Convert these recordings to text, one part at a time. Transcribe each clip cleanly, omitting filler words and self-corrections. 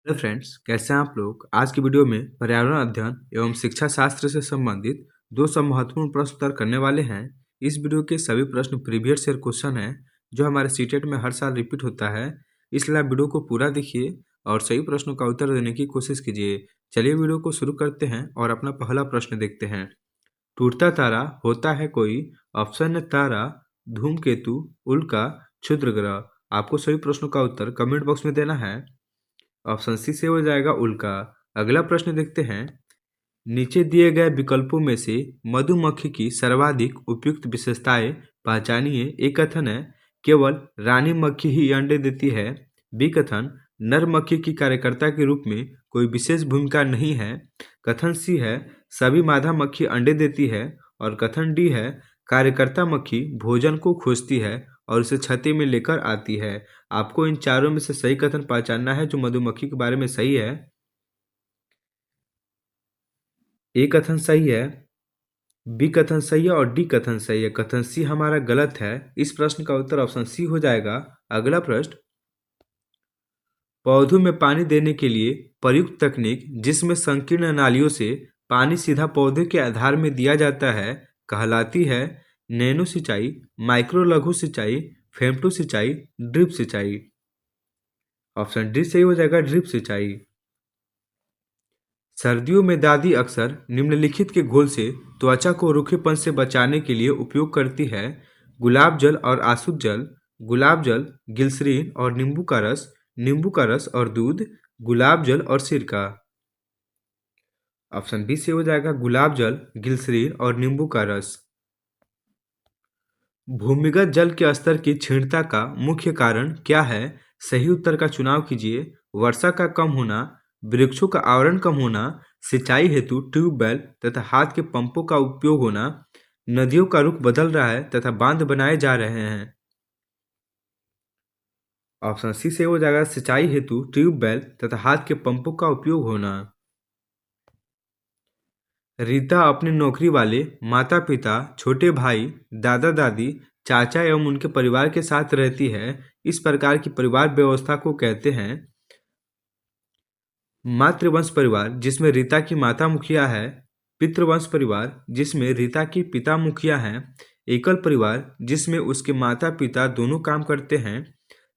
Hello friends, कैसे हैं आप लोग। आज की वीडियो में पर्यावरण अध्ययन एवं शिक्षा शास्त्र से संबंधित दो सब महत्वपूर्ण प्रश्न उत्तर करने वाले हैं। इस वीडियो के सभी प्रश्न प्रीवियस ईयर क्वेश्चन हैं जो हमारे सीटेट में हर साल रिपीट होता है। इसलिए आप वीडियो को पूरा देखिए और सही प्रश्नों का उत्तर देने की कोशिश कीजिए। चलिए वीडियो को शुरू करते हैं और अपना पहला प्रश्न देखते हैं। टूटता तारा होता है कोई, ऑप्शन है तारा, धूमकेतु, उल्का, क्षुद्र ग्रह। आपको सभी प्रश्नों का उत्तर कमेंट बॉक्स में देना है। ऑप्शन सी से हो जाएगा उल्का। अगला प्रश्न देखते हैं। नीचे दिए गए विकल्पों में से मधुमक्खी की सर्वाधिक उपयुक्त विशेषताएं पहचानिए। ए कथन है केवल रानी मक्खी ही अंडे देती है। बी कथन नर मक्खी की कार्यकर्ता के रूप में कोई विशेष भूमिका नहीं है। कथन सी है सभी मादा मक्खी अंडे देती है। और कथन डी है कार्यकर्ता मक्खी भोजन को खोजती है और उसे छत्ते में लेकर आती है। आपको इन चारों में से सही कथन पहचानना है जो मधुमक्खी के बारे में सही है। ए कथन सही है, बी कथन सही है और डी कथन सही है। कथन सी हमारा गलत है। इस प्रश्न का उत्तर ऑप्शन सी हो जाएगा। अगला प्रश्न। पौधों में पानी देने के लिए प्रयुक्त तकनीक जिसमें संकीर्ण नालियों से पानी सीधा पौधे के आधार में दिया जाता है कहलाती है नैनो सिंचाई, माइक्रो लघु सिंचाई, फेमटो सिंचाई, ड्रिप सिंचाई। ऑप्शन डी सही हो जाएगा, ड्रिप सिंचाई। सर्दियों में दादी अक्सर निम्नलिखित के घोल से त्वचा को रूखेपन से बचाने के लिए उपयोग करती है। गुलाब जल और आसुत जल, गुलाब जल, ग्लिसरीन और नींबू का रस, नींबू का रस और दूध, गुलाब जल और सिरका। ऑप्शन बी से हो जाएगा गुलाब जल, ग्लिसरीन और नींबू का रस। भूमिगत जल के स्तर की क्षीणता का मुख्य कारण क्या है। सही उत्तर का चुनाव कीजिए। वर्षा का कम होना, वृक्षों का आवरण कम होना, सिंचाई हेतु ट्यूबवेल तथा हाथ के पंपों का उपयोग होना, नदियों का रुख बदल रहा है तथा बांध बनाए जा रहे हैं। ऑप्शन सी से हो जाएगा सिंचाई हेतु ट्यूबवेल तथा हाथ के पंपों का उपयोग होना। रीता अपने नौकरी वाले माता पिता, छोटे भाई, दादा दादी, चाचा एवं उनके परिवार के साथ रहती है। इस प्रकार की परिवार व्यवस्था को कहते हैं मातृवंश परिवार जिसमें रीता की माता मुखिया है, पितृवंश परिवार जिसमें रीता की पिता मुखिया हैं, एकल परिवार जिसमें उसके माता पिता दोनों काम करते हैं,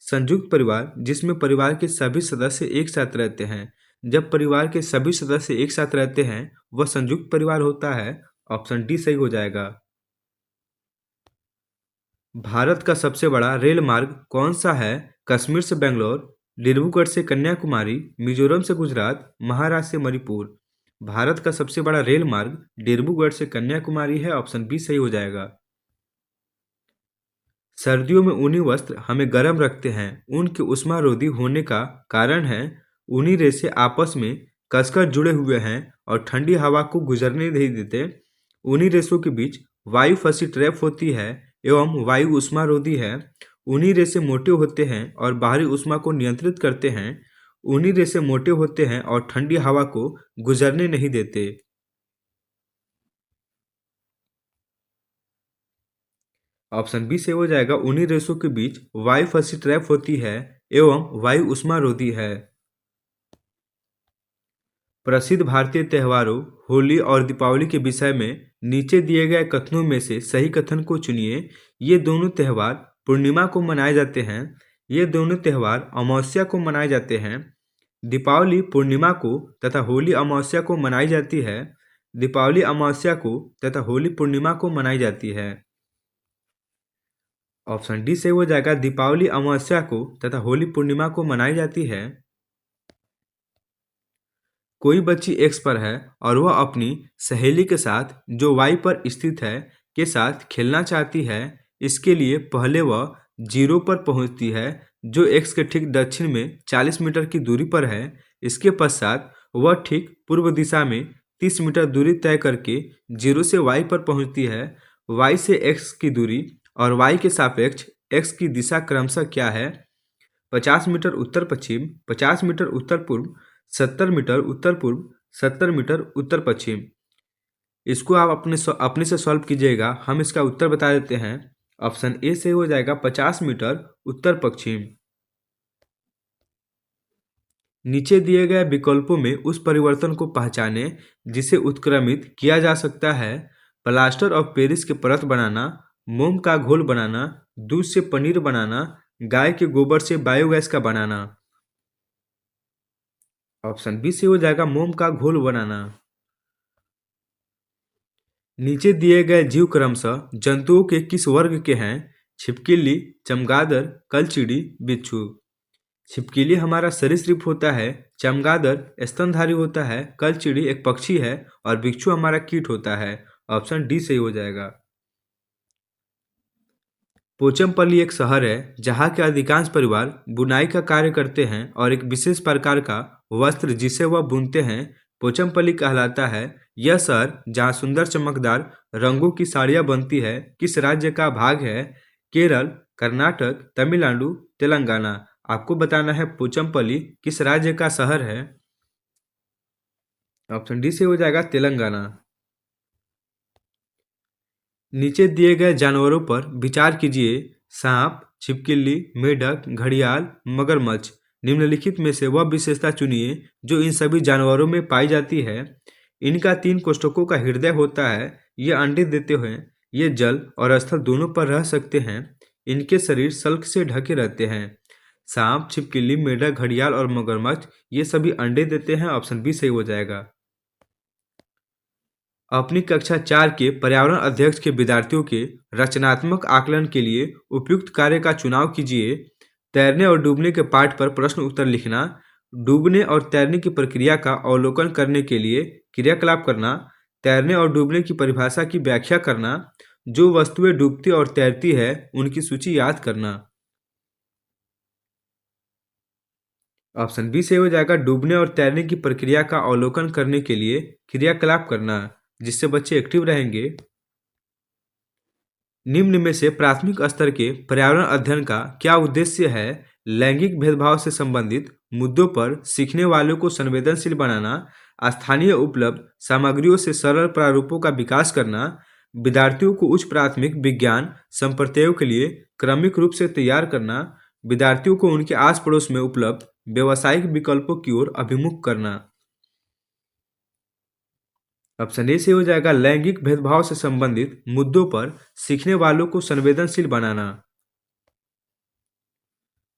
संयुक्त परिवार जिसमें परिवार के सभी सदस्य एक साथ रहते हैं। जब परिवार के सभी सदस्य एक साथ रहते हैं वह संयुक्त परिवार होता है। ऑप्शन डी सही हो जाएगा। भारत का सबसे बड़ा रेल मार्ग कौन सा है। कश्मीर से बेंगलोर, डिब्रूगढ़ से कन्याकुमारी, मिजोरम से गुजरात, महाराष्ट्र से मणिपुर। भारत का सबसे बड़ा रेल मार्ग डिब्रूगढ़ से कन्याकुमारी है। ऑप्शन बी सही हो जाएगा। सर्दियों में ऊनी वस्त्र हमें गर्म रखते हैं। ऊन के ऊष्मारोधी होने का कारण है ऊनी रेशे आपस में कसकर जुड़े हुए हैं और ठंडी हवा को गुजरने नहीं देते। ऊनी रेशों के बीच वायु फंसी ट्रैप होती है एवं वायु ऊष्मारोधी है। ऊनी रेशे मोटे होते हैं और बाहरी ऊष्मा को नियंत्रित करते हैं। ऊनी रेशे मोटे होते हैं और ठंडी हवा को गुजरने नहीं देते। ऑप्शन बी से हो जाएगा ऊनी रेशों के बीच वायु फंसी ट्रैप होती है एवं वायु ऊष्मारोधी है। प्रसिद्ध भारतीय त्योहारों होली और दीपावली के विषय में नीचे दिए गए कथनों में से सही कथन को चुनिए। ये दोनों त्यौहार पूर्णिमा को मनाए जाते हैं। ये दोनों त्यौहार अमावस्या को मनाए जाते हैं। दीपावली पूर्णिमा को तथा होली अमावस्या को मनाई जाती है। दीपावली अमावस्या को तथा होली पूर्णिमा को मनाई जाती है। ऑप्शन डी से हो जाएगा दीपावली अमावस्या को तथा होली पूर्णिमा को मनाई जाती है। कोई बच्ची एक्स पर है और वह अपनी सहेली के साथ जो वाई पर स्थित है के साथ खेलना चाहती है। इसके लिए पहले वह जीरो पर पहुंचती है जो एक्स के ठीक दक्षिण में 40 मीटर की दूरी पर है। इसके पश्चात वह ठीक पूर्व दिशा में 30 मीटर दूरी तय करके जीरो से वाई पर पहुंचती है। वाई से एक्स की दूरी और वाई के सापेक्ष एक्स की दिशा क्रमशः क्या है। 50 मीटर उत्तर पश्चिम, 50 मीटर उत्तर पूर्व, 70 मीटर उत्तर पूर्व, 70 मीटर उत्तर पश्चिम। इसको आप अपने से सॉल्व कीजिएगा। हम इसका उत्तर बता देते हैं। ऑप्शन ए से हो जाएगा 50 मीटर उत्तर पश्चिम। नीचे दिए गए विकल्पों में उस परिवर्तन को पहचानें जिसे उत्क्रमित किया जा सकता है। प्लास्टर ऑफ पेरिस की परत बनाना, मोम का घोल बनाना, दूध से पनीर बनाना, गाय के गोबर से बायोगैस का बनाना। ऑप्शन बी से हो जाएगा मोम का घोल बनाना। नीचे दिए गए जीव क्रमशः जंतुओं के किस वर्ग के हैं? छिपकली, चमगादड़, कलचीड़ी, बिच्छू। छिपकली हमारा सरीसृप होता है, चमगादड़ स्तनधारी होता है, कलचीड़ी एक पक्षी है और बिच्छू हमारा कीट होता है। ऑप्शन डी सही हो जाएगा। पोचमपल्ली एक शहर है जहाँ के अधिकांश परिवार बुनाई का कार्य करते हैं और एक विशेष प्रकार का वस्त्र जिसे वह बुनते हैं पोचमपल्ली कहलाता है। यह शहर जहाँ सुंदर चमकदार रंगों की साड़ियाँ बनती है किस राज्य का भाग है? केरल, कर्नाटक, तमिलनाडु, तेलंगाना। आपको बताना है पोचमपल्ली किस राज्य का शहर है। ऑप्शन डी से हो जाएगा तेलंगाना। नीचे दिए गए जानवरों पर विचार कीजिए। सांप, छिपकली, मेढक, घड़ियाल, मगरमच्छ। निम्नलिखित में से वह विशेषता चुनिए जो इन सभी जानवरों में पाई जाती है। इनका 3 कोष्ठकों का हृदय होता है। ये अंडे देते हुए ये जल और स्थल दोनों पर रह सकते हैं। इनके शरीर सल्क से ढके रहते हैं। सांप, छिपकली, मेढक, घड़ियाल और मगरमच्छ ये सभी अंडे देते हैं। ऑप्शन बी सही हो जाएगा। अपनी कक्षा 4 के पर्यावरण अध्ययन के विद्यार्थियों के रचनात्मक आकलन के लिए उपयुक्त कार्य का चुनाव कीजिए। तैरने और डूबने के पाठ पर प्रश्न उत्तर लिखना, डूबने और तैरने की प्रक्रिया का अवलोकन करने के लिए क्रियाकलाप करना, तैरने और डूबने की परिभाषा की व्याख्या करना, जो वस्तुएं डूबती और तैरती है उनकी सूची याद करना। ऑप्शन बी से हो जाएगा डूबने और तैरने की प्रक्रिया का अवलोकन करने के लिए क्रियाकलाप करना, जिससे बच्चे एक्टिव रहेंगे। निम्न में से प्राथमिक स्तर के पर्यावरण अध्ययन का क्या उद्देश्य है? लैंगिक भेदभाव से संबंधित मुद्दों पर सीखने वालों को संवेदनशील बनाना, स्थानीय उपलब्ध सामग्रियों से सरल प्रारूपों का विकास करना, विद्यार्थियों को उच्च प्राथमिक विज्ञान संप्रदायों के लिए क्रमिक रूप से तैयार करना, विद्यार्थियों को उनके आस पड़ोस में उपलब्ध व्यावसायिक विकल्पों की ओर अभिमुख करना। ऑप्शन ए से हो जाएगा लैंगिक भेदभाव से संबंधित मुद्दों पर सीखने वालों को संवेदनशील बनाना।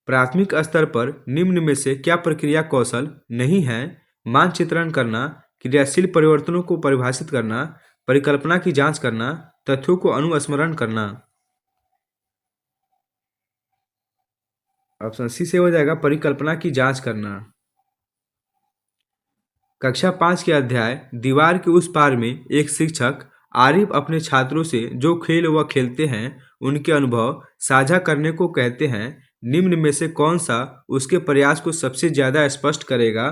प्राथमिक स्तर पर निम्न में से क्या प्रक्रिया कौशल नहीं है? मानचित्रण करना, क्रियाशील परिवर्तनों को परिभाषित करना, परिकल्पना की जांच करना, तथ्यों को अनुस्मरण करना। ऑप्शन सी से हो जाएगा परिकल्पना की जांच करना। कक्षा 5 के अध्याय दीवार के उस पार में एक शिक्षक आरिफ अपने छात्रों से जो खेल वह खेलते हैं उनके अनुभव साझा करने को कहते हैं। निम्न में से कौन सा उसके प्रयास को सबसे ज़्यादा स्पष्ट करेगा?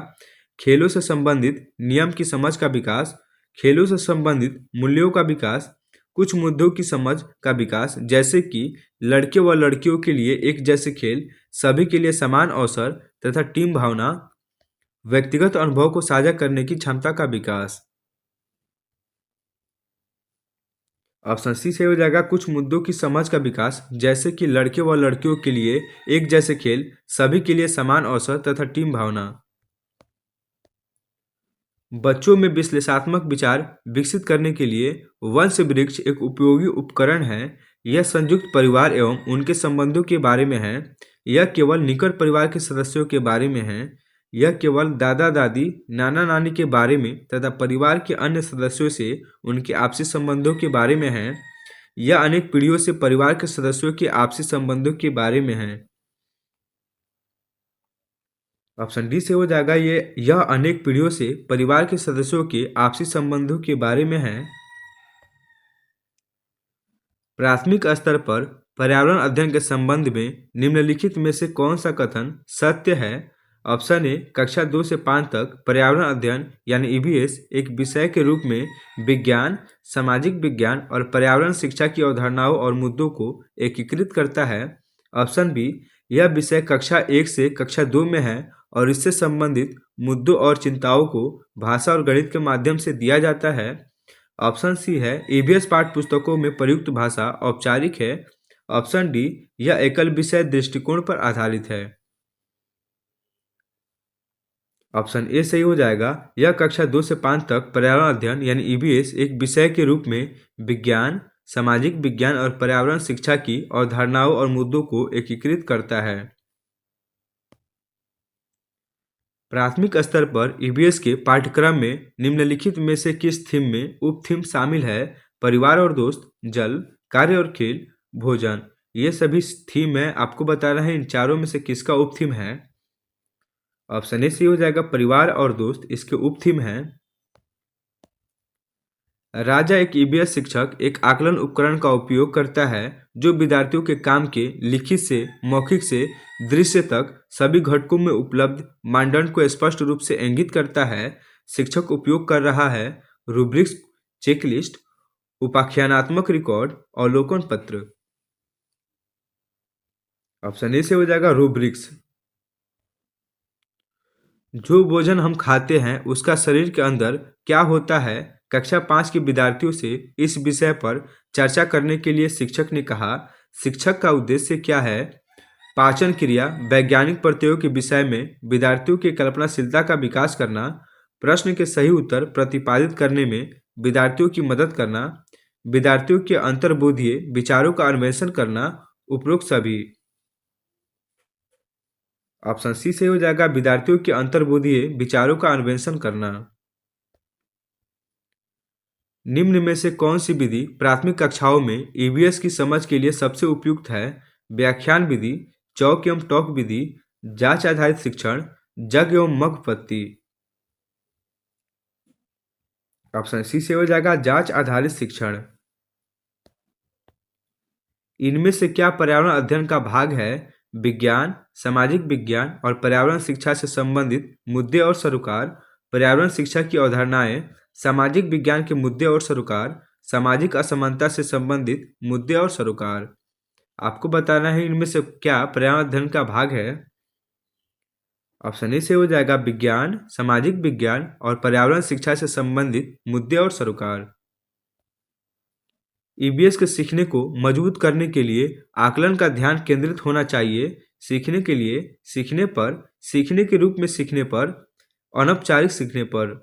खेलों से संबंधित नियम की समझ का विकास, खेलों से संबंधित मूल्यों का विकास, कुछ मुद्दों की समझ का विकास जैसे कि लड़के व लड़कियों के लिए एक जैसे खेल, सभी के लिए समान अवसर तथा टीम भावना, व्यक्तिगत अनुभव को साझा करने की क्षमता का विकास। ऑप्शन सी से हो जाएगा कुछ मुद्दों की समझ का विकास जैसे कि लड़के व लड़कियों के लिए एक जैसे खेल, सभी के लिए समान अवसर तथा टीम भावना। बच्चों में विश्लेषणात्मक विचार विकसित करने के लिए वंश वृक्ष एक उपयोगी उपकरण है। यह संयुक्त परिवार एवं उनके संबंधों के बारे में है। यह केवल निकट परिवार के सदस्यों के बारे में है। यह केवल दादा दादी, नाना नानी के बारे में तथा परिवार के अन्य सदस्यों से उनके आपसी संबंधों के बारे में है। यह अनेक पीढ़ियों से परिवार के सदस्यों के आपसी संबंधों के बारे में है। ऑप्शन डी से हो जाएगा यह अनेक पीढ़ियों से परिवार के सदस्यों के आपसी संबंधों के बारे में है। प्राथमिक स्तर पर पर्यावरण अध्ययन के संबंध में निम्नलिखित में से कौन सा कथन सत्य है? ऑप्शन ए कक्षा 2 से 5 तक पर्यावरण अध्ययन यानी ईवीएस एक विषय के रूप में विज्ञान, सामाजिक विज्ञान और पर्यावरण शिक्षा की अवधारणाओं और मुद्दों को एकीकृत करता है। ऑप्शन बी यह विषय कक्षा 1 से कक्षा 2 में है और इससे संबंधित मुद्दों और चिंताओं को भाषा और गणित के माध्यम से दिया जाता है। ऑप्शन सी है ईवीएस पाठ्य पुस्तकों में प्रयुक्त भाषा औपचारिक है। ऑप्शन डी यह एकल विषय दृष्टिकोण पर आधारित है। ऑप्शन ए सही हो जाएगा। यह कक्षा 2 से 5 तक पर्यावरण अध्ययन यानी ईबीएस एक विषय के रूप में विज्ञान, सामाजिक विज्ञान और पर्यावरण शिक्षा की अवधारणाओं और मुद्दों को एकीकृत करता है। प्राथमिक स्तर पर ईबीएस के पाठ्यक्रम में निम्नलिखित में से किस थीम में उप थीम शामिल है? परिवार और दोस्त, जल, कार्य और खेल, भोजन। ये सभी थीम है, आपको बता रहे हैं इन चारों में से किसका उप थीम है। ऑप्शन ए सही हो जाएगा, परिवार और दोस्त इसके उप थीम है। राजा एक ईबीएस शिक्षक एक आकलन उपकरण का उपयोग करता है जो विद्यार्थियों के काम के लिखित से मौखिक से दृश्य तक सभी घटकों में उपलब्ध मानदंड को स्पष्ट रूप से इंगित करता है। शिक्षक उपयोग कर रहा है रूब्रिक्स, चेकलिस्ट, उपाख्यानात्मक रिकॉर्ड, अवलोकन पत्र। ऑप्शन ए से हो जाएगा रूब्रिक्स। जो भोजन हम खाते हैं उसका शरीर के अंदर क्या होता है? कक्षा 5 के विद्यार्थियों से इस विषय पर चर्चा करने के लिए शिक्षक ने कहा। शिक्षक का उद्देश्य क्या है? पाचन क्रिया, वैज्ञानिक प्रत्ययों के विषय में विद्यार्थियों की कल्पनाशीलता का विकास करना, प्रश्न के सही उत्तर प्रतिपादित करने में विद्यार्थियों की मदद करना, विद्यार्थियों के अंतर्बोधीय विचारों का अन्वेषण करना, उपरोक्त सभी। ऑप्शन सी से हो जाएगा, विद्यार्थियों के अंतर्बोधीय विचारों का अन्वेषण करना। निम्न में से कौन सी विधि प्राथमिक कक्षाओं में ईवीएस की समझ के लिए सबसे उपयुक्त है? व्याख्यान विधि, चौक एवं टॉक विधि, जांच आधारित शिक्षण, जग एवं मगपत्ति। ऑप्शन सी से हो जाएगा, जांच आधारित शिक्षण। इनमें से क्या पर्यावरण अध्ययन का भाग है? विज्ञान, सामाजिक विज्ञान और पर्यावरण शिक्षा से संबंधित मुद्दे और सरोकार, पर्यावरण शिक्षा की अवधारणाएं, सामाजिक विज्ञान के मुद्दे और सरोकार, सामाजिक असमानता से संबंधित मुद्दे और सरोकार। आपको बताना है इनमें से क्या पर्यावरण अध्ययन का भाग है। ऑप्शन ए से हो जाएगा, विज्ञान, सामाजिक विज्ञान और पर्यावरण शिक्षा से संबंधित मुद्दे और सरोकार। ईबीएस के सीखने को मजबूत करने के लिए आकलन का ध्यान केंद्रित होना चाहिए। सीखने के लिए, सीखने पर, सीखने के रूप में सीखने पर, अनौपचारिक सीखने पर।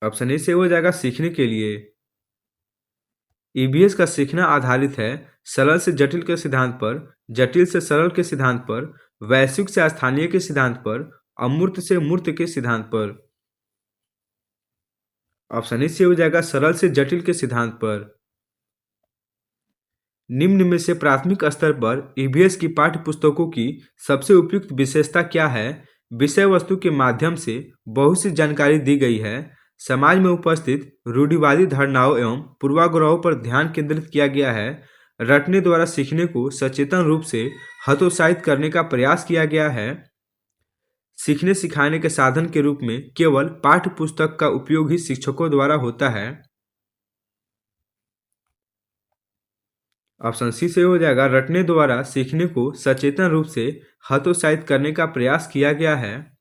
ऑप्शन ए से हो जाएगा, सीखने के लिए। ईबीएस का सीखना आधारित है सरल से जटिल के सिद्धांत पर, जटिल से सरल के सिद्धांत पर, वैश्विक से स्थानीय के सिद्धांत पर, अमूर्त से मूर्त के सिद्धांत पर। ऑप्शन ए से हो जाएगा, सरल से जटिल के सिद्धांत पर। निम्न में से प्राथमिक स्तर पर ईबीएस की पाठ्य पुस्तकों की सबसे उपयुक्त विशेषता क्या है? विषय वस्तु के माध्यम से बहुत सी जानकारी दी गई है। समाज में उपस्थित रूढ़िवादी धारणाओं एवं पूर्वाग्रहों पर ध्यान केंद्रित किया गया है। रटने द्वारा सीखने को सचेतन रूप से हतोत्साहित करने का प्रयास किया गया है। सीखने सिखाने के साधन के रूप में केवल पाठ्य पुस्तक का उपयोग ही शिक्षकों द्वारा होता है। ऑप्शन सी से हो जाएगा, रटने द्वारा सीखने को सचेतन रूप से हतोत्साहित करने का प्रयास किया गया है।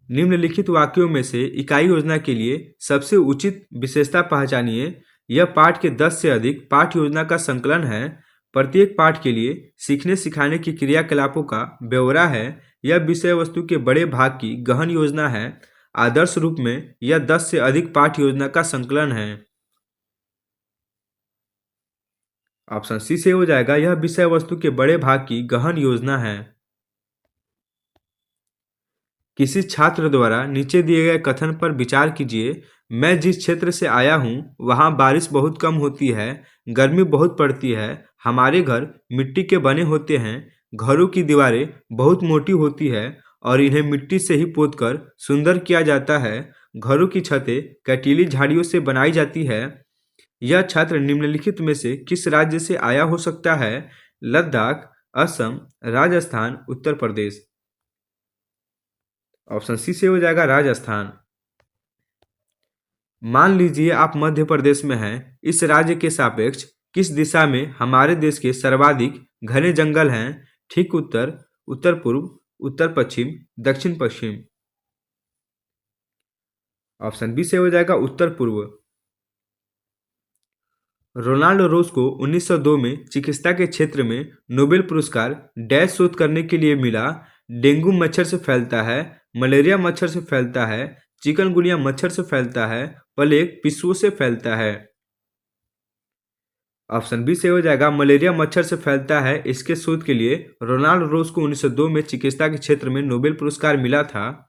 निम्नलिखित वाक्यों में से इकाई योजना के लिए सबसे उचित विशेषता पहचानिए। यह पाठ के 10 से अधिक पाठ योजना का संकलन है। प्रत्येक पाठ के लिए सीखने सिखाने की क्रियाकलापों का ब्यौरा है। यह विषय वस्तु के बड़े भाग की गहन योजना है। आदर्श रूप में यह 10 से अधिक पाठ योजना का संकलन है। ऑप्शन सी से हो जाएगा, यह विषय वस्तु के बड़े भाग की गहन योजना है। किसी छात्र द्वारा नीचे दिए गए कथन पर विचार कीजिए। मैं जिस क्षेत्र से आया हूँ वहाँ बारिश बहुत कम होती है, गर्मी बहुत पड़ती है। हमारे घर मिट्टी के बने होते हैं। घरों की दीवारें बहुत मोटी होती है और इन्हें मिट्टी से ही पोतकर सुंदर किया जाता है। घरों की छतें कटीली झाड़ियों से बनाई जाती है। यह छात्र निम्नलिखित में से किस राज्य से आया हो सकता है? लद्दाख, असम, राजस्थान, उत्तर प्रदेश। ऑप्शन सी से हो जाएगा, राजस्थान। मान लीजिए आप मध्य प्रदेश में हैं। इस राज्य के सापेक्ष किस दिशा में हमारे देश के सर्वाधिक घने जंगल हैं? ठीक उत्तर, उत्तर पूर्व, उत्तर पश्चिम, दक्षिण पश्चिम। ऑप्शन बी से हो जाएगा, उत्तर पूर्व। रोनाल्ड रोज को 1902 में चिकित्सा के क्षेत्र में नोबेल पुरस्कार डैश शोध करने के लिए मिला। डेंगू मच्छर से फैलता है, मलेरिया मच्छर से फैलता है, चिकनगुनिया मच्छर से फैलता है, प्लेग पिस्सू से फैलता है। ऑप्शन बी सही हो जाएगा, मलेरिया मच्छर से फैलता है। इसके शोध के लिए रोनाल्ड रोज को 1902 में चिकित्सा के क्षेत्र में नोबेल पुरस्कार मिला था।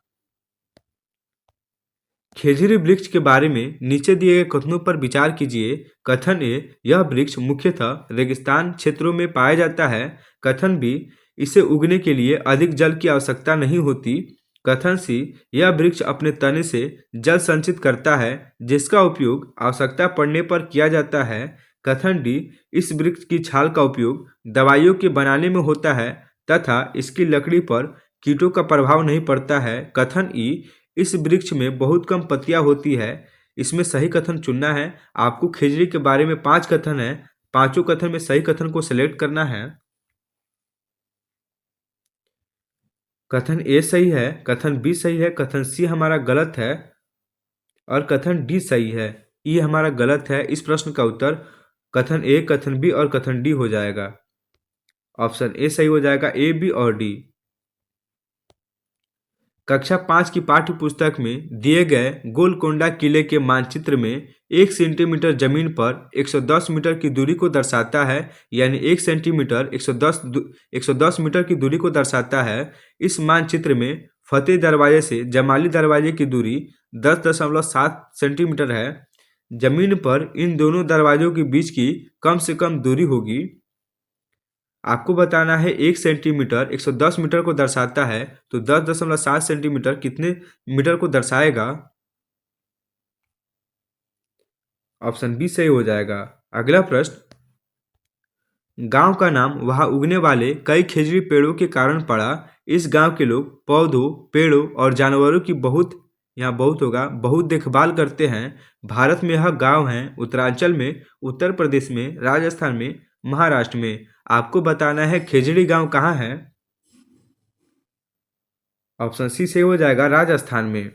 खेजड़ी वृक्ष के बारे में नीचे दिए गए कथनों पर विचार कीजिए। कथन ए, यह वृक्ष मुख्यतः रेगिस्तान क्षेत्रों में पाया जाता है। कथन बी, इसे उगने के लिए अधिक जल की आवश्यकता नहीं होती। कथन सी, यह वृक्ष अपने तने से जल संचित करता है जिसका उपयोग आवश्यकता पड़ने पर किया जाता है। कथन डी, इस वृक्ष की छाल का उपयोग दवाइयों के बनाने में होता है तथा इसकी लकड़ी पर कीटों का प्रभाव नहीं पड़ता है। कथन ई, इस वृक्ष में बहुत कम पत्तियां होती है। इसमें सही कथन चुनना है। आपको खेजड़ी के बारे में 5 कथन है, पांचों कथन में सही कथन को सिलेक्ट करना है। कथन ए सही है, कथन बी सही है, कथन सी हमारा गलत है और कथन डी सही है। ये हमारा गलत है। इस प्रश्न का उत्तर कथन ए, कथन बी और कथन डी हो जाएगा। ऑप्शन ए सही हो जाएगा, ए, बी और डी। कक्षा 5 की पाठ्य पुस्तक में दिए गए गोलकोंडा किले के मानचित्र में 1 सेंटीमीटर जमीन पर 110 मीटर की दूरी को दर्शाता है, यानी 1 सेंटीमीटर 110 मीटर की दूरी को दर्शाता है। इस मानचित्र में फतेह दरवाजे से जमाली दरवाजे की दूरी 10.7 सेंटीमीटर है। जमीन पर इन दोनों दरवाजों के बीच की कम से कम दूरी होगी। आपको बताना है 1 सेंटीमीटर 110 मीटर को दर्शाता है, तो 10.7 सेंटीमीटर कितने मीटर को दर्शाएगा। ऑप्शन बी सही हो जाएगा। अगला प्रश्न, गांव का नाम वहां उगने वाले कई खेजड़ी पेड़ों के कारण पड़ा। इस गांव के लोग पौधों, पेड़ों और जानवरों की बहुत देखभाल करते हैं। भारत में यह गांव हैं उत्तरांचल में, उत्तर प्रदेश में, राजस्थान में, महाराष्ट्र में। आपको बताना है खेजड़ी गांव कहाँ है। ऑप्शन सी सही हो जाएगा, राजस्थान में।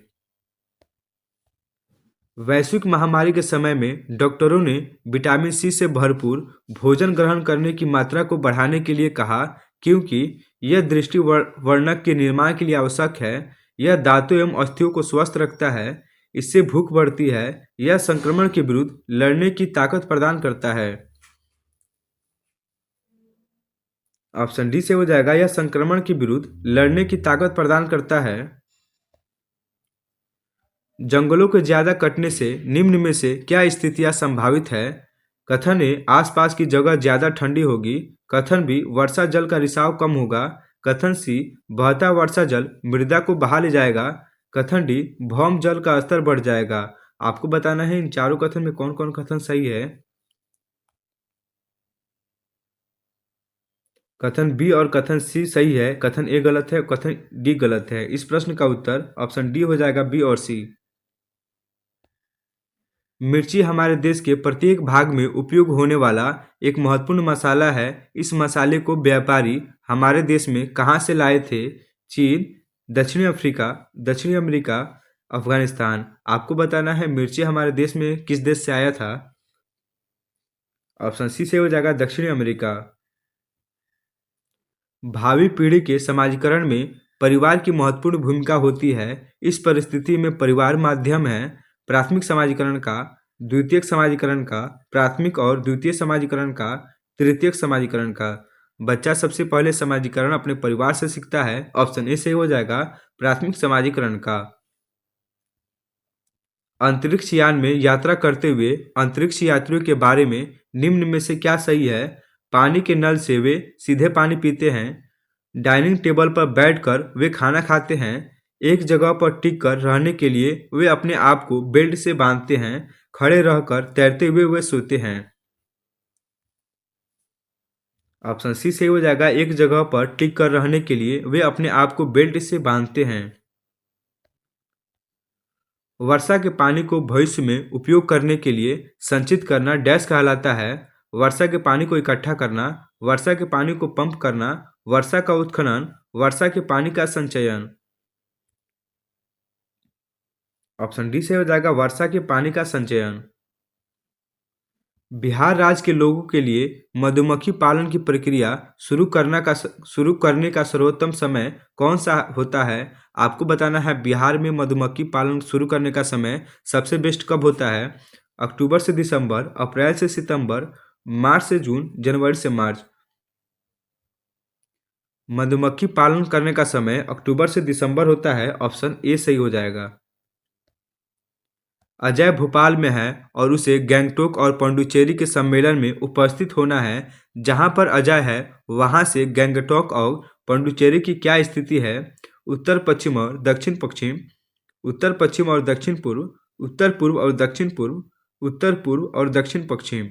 वैश्विक महामारी के समय में डॉक्टरों ने विटामिन सी से भरपूर भोजन ग्रहण करने की मात्रा को बढ़ाने के लिए कहा, क्योंकि यह दृष्टि वर्णक के निर्माण के लिए आवश्यक है। यह दांतों एवं अस्थियों को स्वस्थ रखता है। इससे भूख बढ़ती है। यह संक्रमण के विरुद्ध लड़ने की ताकत प्रदान करता है। ऑप्शन डी से हो जाएगा, यह संक्रमण के विरुद्ध लड़ने की ताकत प्रदान करता है। जंगलों के ज्यादा कटने से निम्न में से क्या स्थितियां संभावित है। कथन ए, आसपास की जगह ज्यादा ठंडी होगी। कथन बी, वर्षा जल का रिसाव कम होगा। कथन सी, बहता वर्षा जल मृदा को बहा ले जाएगा। कथन डी, भौम जल का स्तर बढ़ जाएगा। आपको बताना है इन चारों कथन में कौन कौन कथन सही है। कथन बी और कथन सी सही है, कथन ए गलत है, कथन डी गलत है। इस प्रश्न का उत्तर ऑप्शन डी हो जाएगा, बी और सी। मिर्ची हमारे देश के प्रत्येक भाग में उपयोग होने वाला एक महत्वपूर्ण मसाला है। इस मसाले को व्यापारी हमारे देश में कहाँ से लाए थे। चीन, दक्षिणी अफ्रीका, दक्षिणी अमेरिका, अफगानिस्तान। आपको बताना है मिर्ची हमारे देश में किस देश से आया था। ऑप्शन सी से हो जाएगा, दक्षिणी अमेरिका। भावी पीढ़ी के समाजीकरण में परिवार की महत्वपूर्ण भूमिका होती है। इस परिस्थिति में परिवार माध्यम है प्राथमिक समाजीकरण का, द्वितीयक समाजीकरण का, प्राथमिक और द्वितीय समाजीकरण का, तृतीयक समाजीकरण का। बच्चा सबसे पहले समाजीकरण अपने परिवार से सीखता है। ऑप्शन ए से हो जाएगा, प्राथमिक समाजीकरण का। अंतरिक्ष यान में यात्रा करते हुए अंतरिक्ष यात्रियों के बारे में निम्न में से क्या सही है। पानी के नल से वे सीधे पानी पीते हैं। डाइनिंग टेबल पर बैठकर वे खाना खाते हैं। एक जगह पर टिक कर रहने के लिए वे अपने आप को बेल्ट से बांधते हैं। खड़े रहकर तैरते हुए वे सोते हैं। ऑप्शन सी सही हो जाएगा, एक जगह पर टिक कर रहने के लिए वे अपने आप को बेल्ट से बांधते हैं। वर्षा के पानी को भविष्य में उपयोग करने के लिए संचित करना डैश कहलाता है। वर्षा के पानी को इकट्ठा करना, वर्षा के पानी को पंप करना, वर्षा का उत्खनन, वर्षा के पानी का संचयन। ऑप्शन डी से हो जाएगा, वर्षा के पानी का संचयन। बिहार राज्य के लोगों के लिए मधुमक्खी पालन की प्रक्रिया शुरू करने का सर्वोत्तम समय कौन सा होता है? आपको बताना है बिहार में मधुमक्खी पालन शुरू करने का समय सबसे बेस्ट कब होता है? अक्टूबर से दिसंबर, अप्रैल से सितंबर, मार्च से जून, जनवरी से मार्च। मधुमक्खी पालन करने का समय अक्टूबर से दिसंबर होता है। ऑप्शन ए सही हो जाएगा। अजय भोपाल में है और उसे गैंगटोक और पौंडुचेरी के सम्मेलन में उपस्थित होना है। जहां पर अजय है वहां से गैंगटोक और पौंडुचेरी की क्या स्थिति है? उत्तर पश्चिम और दक्षिण पश्चिम, उत्तर पश्चिम और दक्षिण पूर्व, उत्तर पूर्व और दक्षिण पूर्व, उत्तर पूर्व और दक्षिण पश्चिम।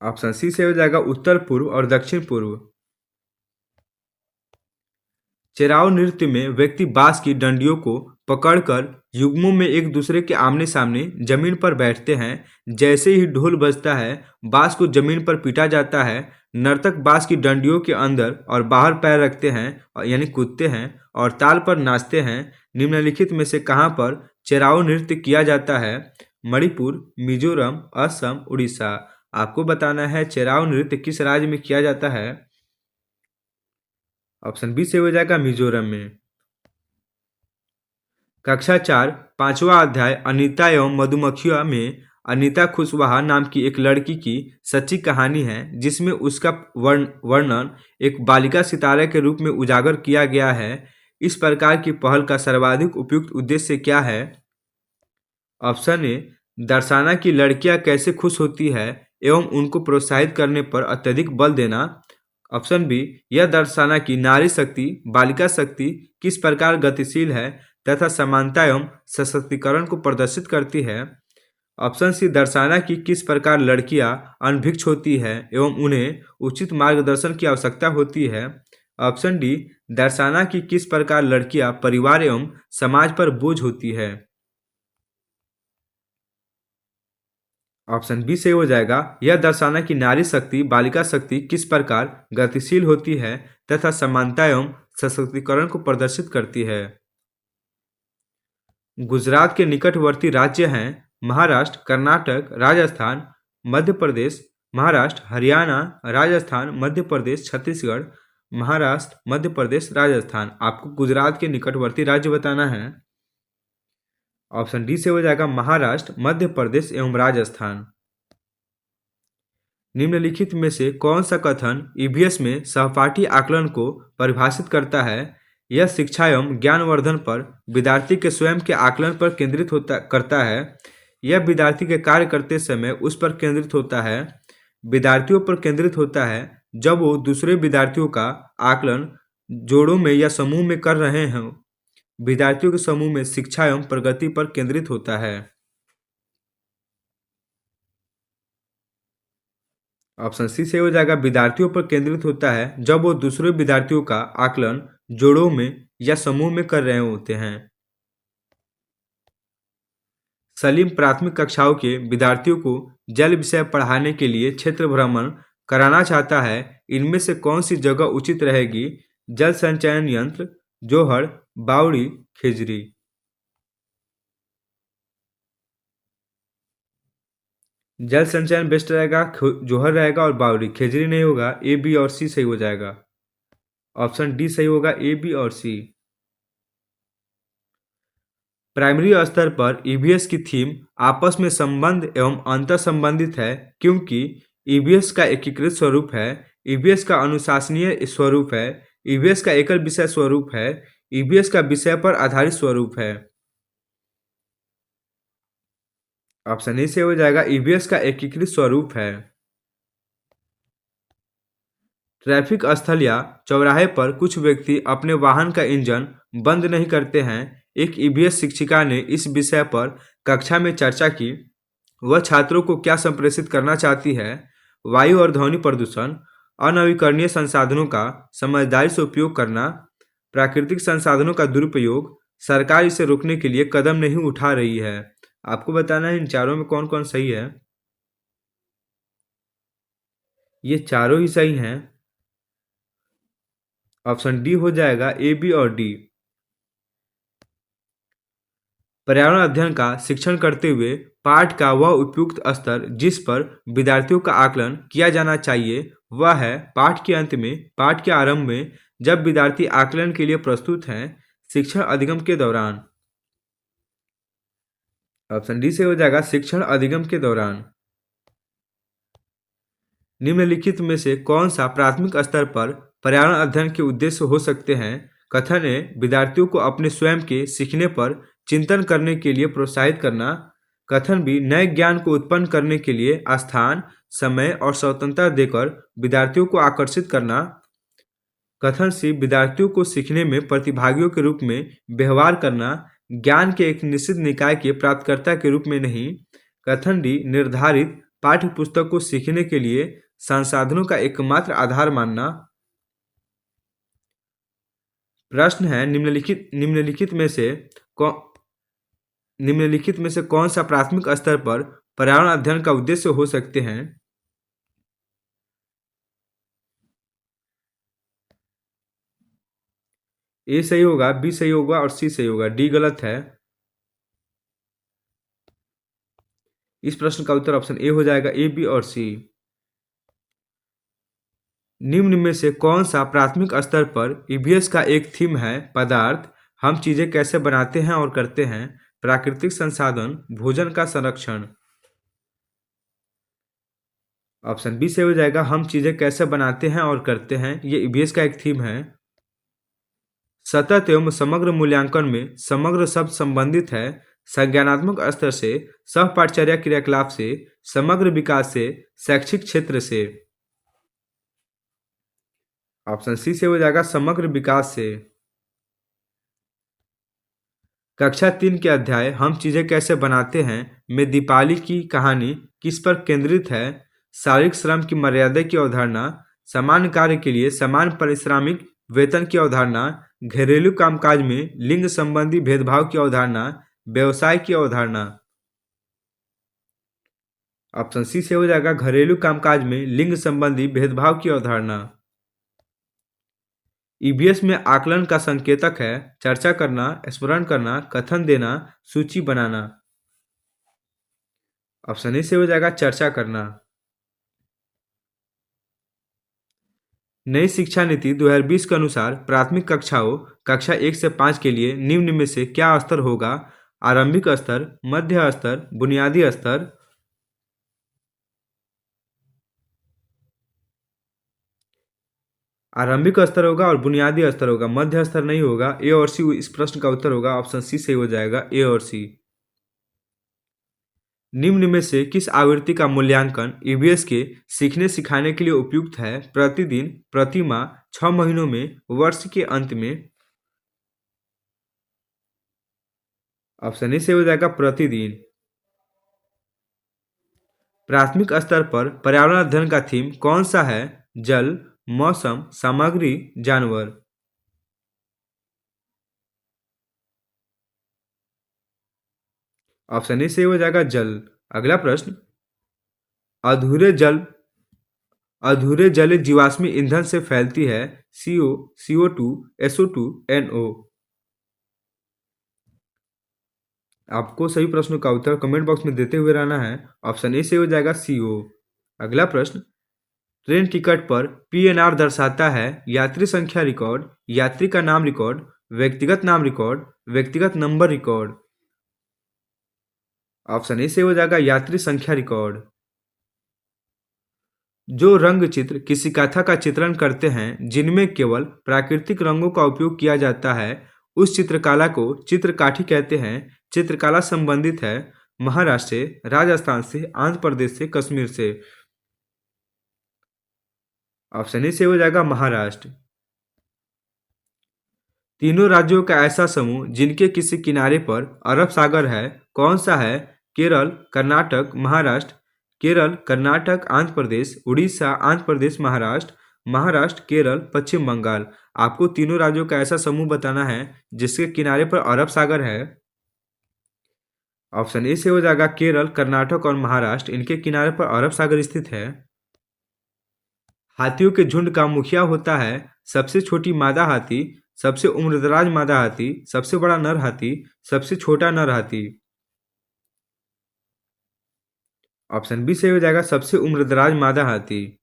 ऑप्शन सी से हो जाएगा उत्तर पूर्व और दक्षिण पूर्व। चेराव नृत्य में व्यक्ति बांस की डंडियों को पकड़कर युग्मों में एक दूसरे के आमने सामने जमीन पर बैठते हैं। जैसे ही ढोल बजता है बांस को जमीन पर पीटा जाता है। नर्तक बांस की डंडियों के अंदर और बाहर पैर रखते हैं यानी कूदते हैं और ताल पर नाचते हैं। निम्नलिखित में से कहाँ पर चेराव नृत्य किया जाता है? मणिपुर, मिजोरम, असम, उड़ीसा। आपको बताना है चेराव नृत्य किस राज्य में किया जाता है? ऑप्शन बी से हो जाएगा मिजोरम में। कक्षा 4 पांचवा अध्याय अनीता एवं मधुमक्खियों में अनीता खुशवाहा नाम की एक लड़की की सच्ची कहानी है जिसमें उसका वर्णन एक बालिका सितारे के रूप में उजागर किया गया है। इस प्रकार की पहल का सर्वाधिक उपयुक्त उद्देश्य क्या है? ऑप्शन ए दर्शाना कि लड़कियां कैसे खुश होती है एवं उनको प्रोत्साहित करने पर अत्यधिक बल देना। ऑप्शन बी यह दर्शाना कि नारी शक्ति बालिका शक्ति किस प्रकार गतिशील है तथा समानता एवं सशक्तिकरण को प्रदर्शित करती है। ऑप्शन सी दर्शाना कि किस प्रकार लड़कियां अनभिक्ष होती है एवं उन्हें उचित मार्गदर्शन की आवश्यकता होती है। ऑप्शन डी दर्शाना कि किस प्रकार लड़कियां परिवार एवं समाज पर बोझ होती है। ऑप्शन बी से हो जाएगा यह दर्शाना कि नारी शक्ति बालिका शक्ति किस प्रकार गतिशील होती है तथा समानता एवं सशक्तिकरण को प्रदर्शित करती है। गुजरात के निकटवर्ती राज्य हैं महाराष्ट्र, कर्नाटक, राजस्थान, मध्य प्रदेश, महाराष्ट्र, हरियाणा, राजस्थान, मध्य प्रदेश, छत्तीसगढ़, महाराष्ट्र, मध्य प्रदेश, राजस्थान। आपको गुजरात के निकटवर्ती राज्य बताना है। ऑप्शन डी से हो जाएगा महाराष्ट्र, मध्य प्रदेश एवं राजस्थान। निम्नलिखित में से कौन सा कथन ईवीएस में सहपाठी आकलन को परिभाषित करता है? यह शिक्षा एवं ज्ञानवर्धन पर विद्यार्थी के स्वयं के आकलन पर करता है। यह विद्यार्थी के कार्य करते समय उस पर केंद्रित होता है। विद्यार्थियों पर केंद्रित होता है जब वो दूसरे विद्यार्थियों का आकलन जोड़ों में या समूह में कर रहे हों। विद्यार्थियों के समूह में शिक्षा एवं प्रगति पर केंद्रित होता है। ऑप्शन सी से हो जाएगा विद्यार्थियों पर केंद्रित होता है जब वो दूसरे विद्यार्थियों का आकलन जोड़ों में या समूह में कर रहे होते हैं। सलीम प्राथमिक कक्षाओं के विद्यार्थियों को जल विषय पढ़ाने के लिए क्षेत्र भ्रमण कराना चाहता है। इनमें से कौन सी जगह उचित रहेगी? जल संचयन यंत्र, जोहड़, बावड़ी, खेजरी। जल संचयन बेस्ट रहेगा, जोहर रहेगा और बावड़ी। खेजरी नहीं होगा। ए बी और सी सही हो जाएगा। ऑप्शन डी सही होगा, ए बी और सी। प्राइमरी स्तर पर ईवीएस की थीम आपस में संबंध एवं अंतर संबंधित है क्योंकि ईवीएस का एकीकृत स्वरूप है, ईवीएस का अनुशासनीय स्वरूप है, ईवीएस का एकल विषय स्वरूप है, ईवीएस का विषय पर आधारित स्वरूप है। ऑप्शन ए से हो जाएगा ईवीएस का एकीकृत स्वरूप है। ट्रैफिक स्थल या चौराहे पर कुछ व्यक्ति अपने वाहन का इंजन बंद नहीं करते हैं। एक ईवीएस शिक्षिका ने इस विषय पर कक्षा में चर्चा की। वह छात्रों को क्या संप्रेषित करना चाहती है? वायु और ध्वनि प्रदूषण, अनवीकरणीय संसाधनों का समझदारी से उपयोग करना, प्राकृतिक संसाधनों का दुरुपयोग, सरकार इसे रोकने के लिए कदम नहीं उठा रही है। आपको बताना है इन चारों में कौन कौन सही है। ये चारों ही सही हैं। ऑप्शन डी हो जाएगा, ए बी और डी। पर्यावरण अध्ययन का शिक्षण करते हुए पाठ का वह उपयुक्त स्तर जिस पर विद्यार्थियों का आकलन किया जाना चाहिए वह है पाठ के अंत में, पाठ के आरंभ में, जब विद्यार्थी आकलन के लिए प्रस्तुत हैं, शिक्षण अधिगम के दौरान। ऑप्शन डी से हो जाएगा शिक्षण अधिगम के दौरान। निम्नलिखित में से कौन सा प्राथमिक स्तर पर पर्यावरण अध्ययन के उद्देश्य हो सकते हैं? कथन ए, विद्यार्थियों को अपने स्वयं के सीखने पर चिंतन करने के लिए प्रोत्साहित करना। कथन बी, नए ज्ञान को उत्पन्न करने के लिए स्थान, समय और स्वतंत्रता देकर विद्यार्थियों को आकर्षित करना। कथन सी, विद्यार्थियों को सीखने में प्रतिभागियों के रूप में व्यवहार करना, ज्ञान के एक निश्चित निकाय के प्राप्तकर्ता के रूप में नहीं। कथन डी, निर्धारित पाठ्य पुस्तक को सीखने के लिए संसाधनों का एकमात्र आधार मानना। प्रश्न है, निम्नलिखित में से कौन सा प्राथमिक स्तर पर पर्यावरण अध्ययन का उद्देश्य हो सकते हैं? ए सही होगा, बी सही होगा और सी सही होगा, डी गलत है। इस प्रश्न का उत्तर ऑप्शन ए हो जाएगा, ए, बी और सी। निम्न में से कौन सा प्राथमिक स्तर पर ईवीएस का एक थीम है? पदार्थ, हम चीजें कैसे बनाते हैं और करते हैं, प्राकृतिक संसाधन, भोजन का संरक्षण। ऑप्शन बी से हो जाएगा, हम चीजें कैसे बनाते हैं और करते हैं, ये ईवीएस का एक थीम है। सतत एवं समग्र मूल्यांकन में समग्र शब्द संबंधित है संज्ञानात्मक स्तर से, सहपाठचर्या क्रियाकलाप से, समग्र विकास से, शैक्षिक क्षेत्र से। ऑप्शन सी से हो जाएगा, समग्र विकास से। कक्षा 3 के अध्याय हम चीजें कैसे बनाते हैं में दीपावली की कहानी किस पर केंद्रित है? शारीरिक श्रम की मर्यादा की अवधारणा, समान कार्य के लिए समान पारिश्रमिक वेतन की अवधारणा, घरेलू कामकाज में लिंग संबंधी भेदभाव की अवधारणा, व्यवसाय की अवधारणा। ऑप्शन सी से हो जाएगा, घरेलू कामकाज में लिंग संबंधी भेदभाव की अवधारणा। ईवीएस में आकलन का संकेतक है चर्चा करना, स्मरण करना, कथन देना, सूची बनाना। ऑप्शन ए से हो जाएगा, चर्चा करना। नई शिक्षा नीति 2020 के अनुसार प्राथमिक कक्षाओं कक्षा 1 से 5 के लिए निम्न में से क्या स्तर होगा? आरंभिक स्तर, मध्य स्तर, बुनियादी स्तर। आरंभिक स्तर होगा और बुनियादी स्तर होगा, मध्य स्तर नहीं होगा। ए और सी इस प्रश्न का उत्तर होगा, ऑप्शन सी सही हो जाएगा, ए और सी। निम्न में से किस आवृत्ति का मूल्यांकन ईवीएस के सीखने सिखाने के लिए उपयुक्त है? प्रतिदिन, प्रति माह, 6 महीनों में, वर्ष के अंत में। ऑप्शन ए से हो जाएगा, प्रतिदिन। प्राथमिक स्तर पर पर्यावरण अध्ययन का थीम कौन सा है? जल, मौसम, सामग्री, जानवर। ऑप्शन ए से हो जाएगा, जल। अगला प्रश्न, अधूरे जल अधूरे जल जीवाश्मी ईंधन से फैलती है? CO, CO2, SO2, NO। आपको सही प्रश्नों का उत्तर कमेंट बॉक्स में देते हुए रहना है। ऑप्शन ए से हो जाएगा, CO। अगला प्रश्न, ट्रेन टिकट पर PNR दर्शाता है यात्री संख्या रिकॉर्ड, यात्री का नाम रिकॉर्ड, व्यक्तिगत नाम रिकॉर्ड, व्यक्तिगत नंबर रिकॉर्ड। ऑप्शन ए से हो जाएगा, यात्री संख्या रिकॉर्ड। जो रंग चित्र किसी कथा का चित्रण करते हैं जिनमें केवल प्राकृतिक रंगों का उपयोग किया जाता है उस चित्रकला को चित्रकाठी कहते हैं। चित्रकला संबंधित है महाराष्ट्र से, राजस्थान से, आंध्र प्रदेश से, कश्मीर से। ऑप्शन ए से हो जाएगा, महाराष्ट्र। तीनों राज्यों का ऐसा समूह जिनके किसी किनारे पर अरब सागर है कौन सा है? केरल, कर्नाटक, महाराष्ट्र। केरल, कर्नाटक, आंध्र प्रदेश, उड़ीसा, आंध्र प्रदेश, महाराष्ट्र, महाराष्ट्र, केरल, पश्चिम बंगाल। आपको तीनों राज्यों का ऐसा समूह बताना है जिसके किनारे पर अरब सागर है। ऑप्शन ए से हो जाएगा, केरल, कर्नाटक और महाराष्ट्र, इनके किनारे पर अरब सागर स्थित है। हाथियों के झुंड का मुखिया होता है सबसे छोटी मादा हाथी, सबसे उम्रदराज मादा हाथी, सबसे बड़ा नर हाथी, सबसे छोटा नर हाथी। ऑप्शन बी सही हो जाएगा, सबसे उम्रदराज मादा हाथी।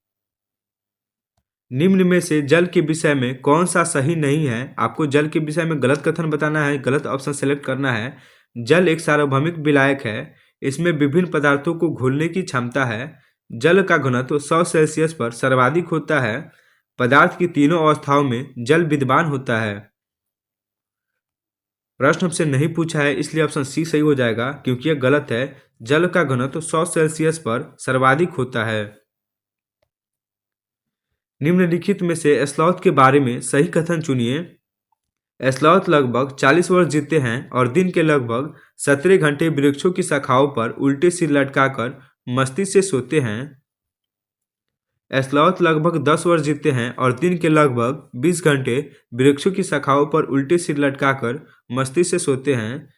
निम्न में से जल के विषय में कौन सा सही नहीं है? आपको जल के विषय में गलत कथन बताना है, गलत ऑप्शन सेलेक्ट करना है। जल एक सार्वभौमिक विलायक है, इसमें विभिन्न पदार्थों को घोलने की क्षमता है। जल का घनत्व 100 सेल्सियस पर सर्वाधिक होता है। पदार्थ की तीनों अवस्थाओं में जल विद्यमान होता है। प्रश्न हमसे नहीं पूछा है, इसलिए ऑप्शन सी सही हो जाएगा, क्योंकि यह गलत है। जल का घनत्व 100 सेल्सियस पर सर्वाधिक होता है। निम्नलिखित में से स्लॉथ के बारे में सही कथन चुनिए। स्लॉथ लगभग 40 वर्ष जीते हैं और दिन के लगभग 17 घंटे वृक्षों की शाखाओं पर उल्टे सिर लटकाकर मस्ती से सोते हैं। स्लॉथ लगभग 10 वर्ष जीते हैं और दिन के लगभग 20 घंटे वृक्षों की शाखाओं पर उल्टे सिर लटकाकर मस्ती से सोते हैं।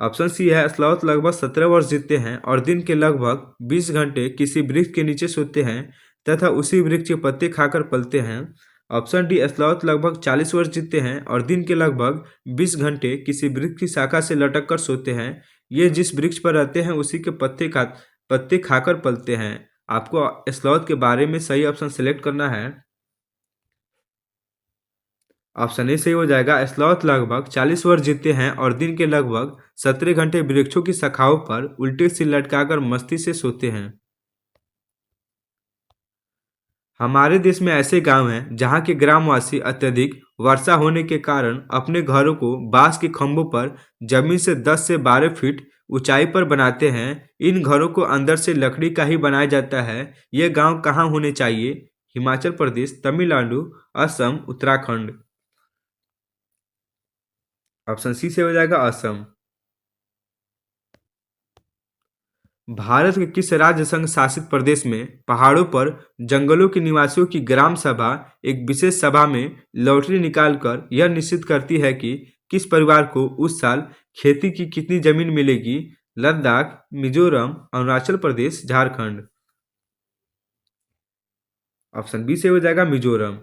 ऑप्शन सी है, स्लॉथ लगभग 17 वर्ष जीते हैं और दिन के लगभग 20 घंटे किसी वृक्ष के नीचे सोते हैं तथा उसी वृक्ष के पत्ते खाकर पलते हैं। ऑप्शन डी, स्लॉथ लगभग 40 वर्ष जीते हैं और दिन के लगभग 20 घंटे किसी वृक्ष की शाखा से लटक कर सोते हैं। ये जिस वृक्ष पर रहते हैं उसी के पत्ते खाकर पलते हैं। आपको स्लॉथ के बारे में सही ऑप्शन सेलेक्ट करना है। ऑप्शन ए सही हो जाएगा, स्लॉथ लगभग 40 वर्ष जीते हैं और दिन के लगभग 17 घंटे वृक्षों की शाखाओं पर उल्टे सिर लटकाकर मस्ती से सोते हैं। हमारे देश में ऐसे गांव हैं जहां के ग्रामवासी अत्यधिक वर्षा होने के कारण अपने घरों को बांस के खंभों पर जमीन से 10 से 12 फीट ऊंचाई पर बनाते हैं। इन घरों को अंदर से लकड़ी का ही बनाया जाता है। ये गांव कहाँ होने चाहिए? हिमाचल प्रदेश, तमिलनाडु, असम, उत्तराखंड। ऑप्शन सी से हो जाएगा, असम। भारत के किस राज्य संघ शासित प्रदेश में पहाड़ों पर जंगलों के निवासियों की ग्राम सभा एक विशेष सभा में लॉटरी निकालकर यह निश्चित करती है कि किस परिवार को उस साल खेती की कितनी जमीन मिलेगी? लद्दाख, मिजोरम, अरुणाचल प्रदेश, झारखंड। ऑप्शन बी से हो जाएगा, मिजोरम।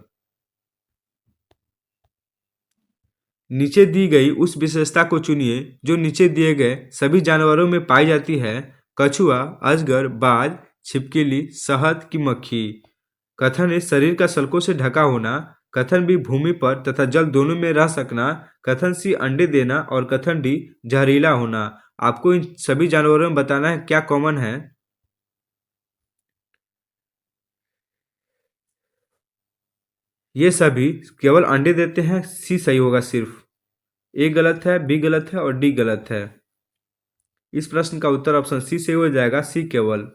नीचे दी गई उस विशेषता को चुनिए जो नीचे दिए गए सभी जानवरों में पाई जाती है। कछुआ, अजगर, बाज, छिपकली, शहद की मक्खी। कथन ए, शरीर का सल्कों से ढका होना। कथन बी, भूमि पर तथा जल दोनों में रह सकना। कथन सी, अंडे देना। और कथन डी, जहरीला होना। आपको इन सभी जानवरों में बताना है क्या कॉमन है। ये सभी केवल अंडे देते हैं। सी सही होगा सिर्फ। ए गलत है, बी गलत है और डी गलत है। इस प्रश्न का उत्तर ऑप्शन सी से हो जाएगा, सी केवल।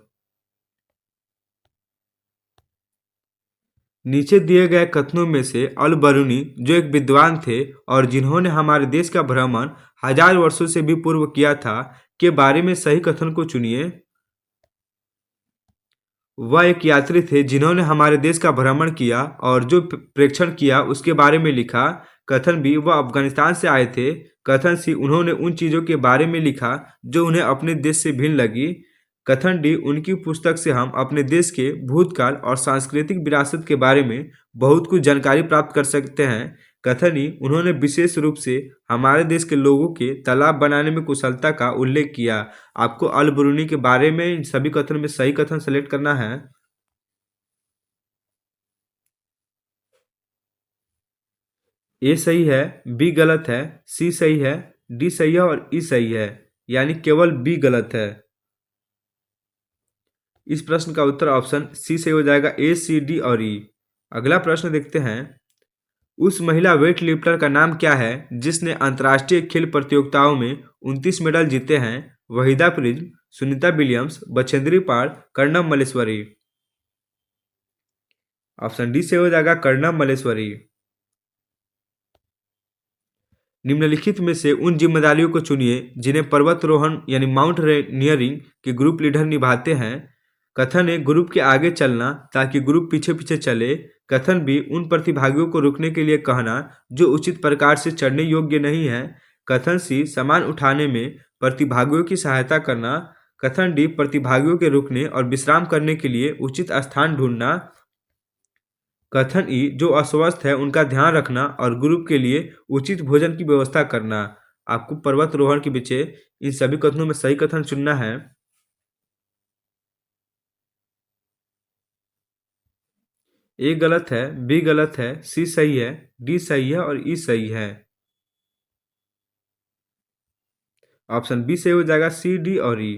नीचे दिए गए कथनों में से अल बरूनी, जो एक विद्वान थे और जिन्होंने हमारे देश का भ्रमण 1000 वर्षों से भी पूर्व किया था, के बारे में सही कथन को चुनिए। वह एक यात्री थे जिन्होंने हमारे देश का भ्रमण किया और जो प्रेक्षण किया उसके बारे में लिखा। कथन बी, वह अफगानिस्तान से आए थे। कथन सी, उन्होंने उन चीज़ों के बारे में लिखा जो उन्हें अपने देश से भिन्न लगी। कथन डी, उनकी पुस्तक से हम अपने देश के भूतकाल और सांस्कृतिक विरासत के बारे में बहुत कुछ जानकारी प्राप्त कर सकते हैं। कथन ई, उन्होंने विशेष रूप से हमारे देश के लोगों के तालाब बनाने में कुशलता का उल्लेख किया। आपको अल बरूनी के बारे में इन सभी कथन में सही कथन सेलेक्ट करना है। ए सही है, बी गलत है, सी सही है, डी सही है और ई सही है, यानी केवल बी गलत है। इस प्रश्न का उत्तर ऑप्शन सी से हो जाएगा, ए, सी, डी और ई। अगला प्रश्न देखते हैं। उस महिला वेट लिफ्टर का नाम क्या है जिसने अंतर्राष्ट्रीय खेल प्रतियोगिताओं में 29 मेडल जीते हैं? Waheeda prism, Sunita Williams, Bachendri Pal, Karnam Malleswari. Option D से हो जाएगा, कर्णम मल्लेश्वरी। निम्नलिखित में से उन जिम्मेदारियों को चुनिए जिन्हें पर्वतारोहण यानी माउंटेनियरिंग के ग्रुप लीडर निभाते हैं। कथन ए, ग्रुप के आगे चलना ताकि ग्रुप पीछे पीछे चले। कथन बी, उन प्रतिभागियों को रुकने के लिए कहना जो उचित प्रकार से चढ़ने योग्य नहीं है। कथन सी, सामान उठाने में प्रतिभागियों की सहायता करना। कथन डी, प्रतिभागियों के रुकने और विश्राम करने के लिए उचित स्थान ढूंढना। कथन ई जो अस्वस्थ है उनका ध्यान रखना और ग्रुप के लिए उचित भोजन की व्यवस्था करना। आपको पर्वतारोहण के पीछे इन सभी कथनों में सही कथन चुनना है। ए गलत है, बी गलत है, सी सही है, डी सही है और ई सही है। ऑप्शन बी सही हो जाएगा, सी डी और ई।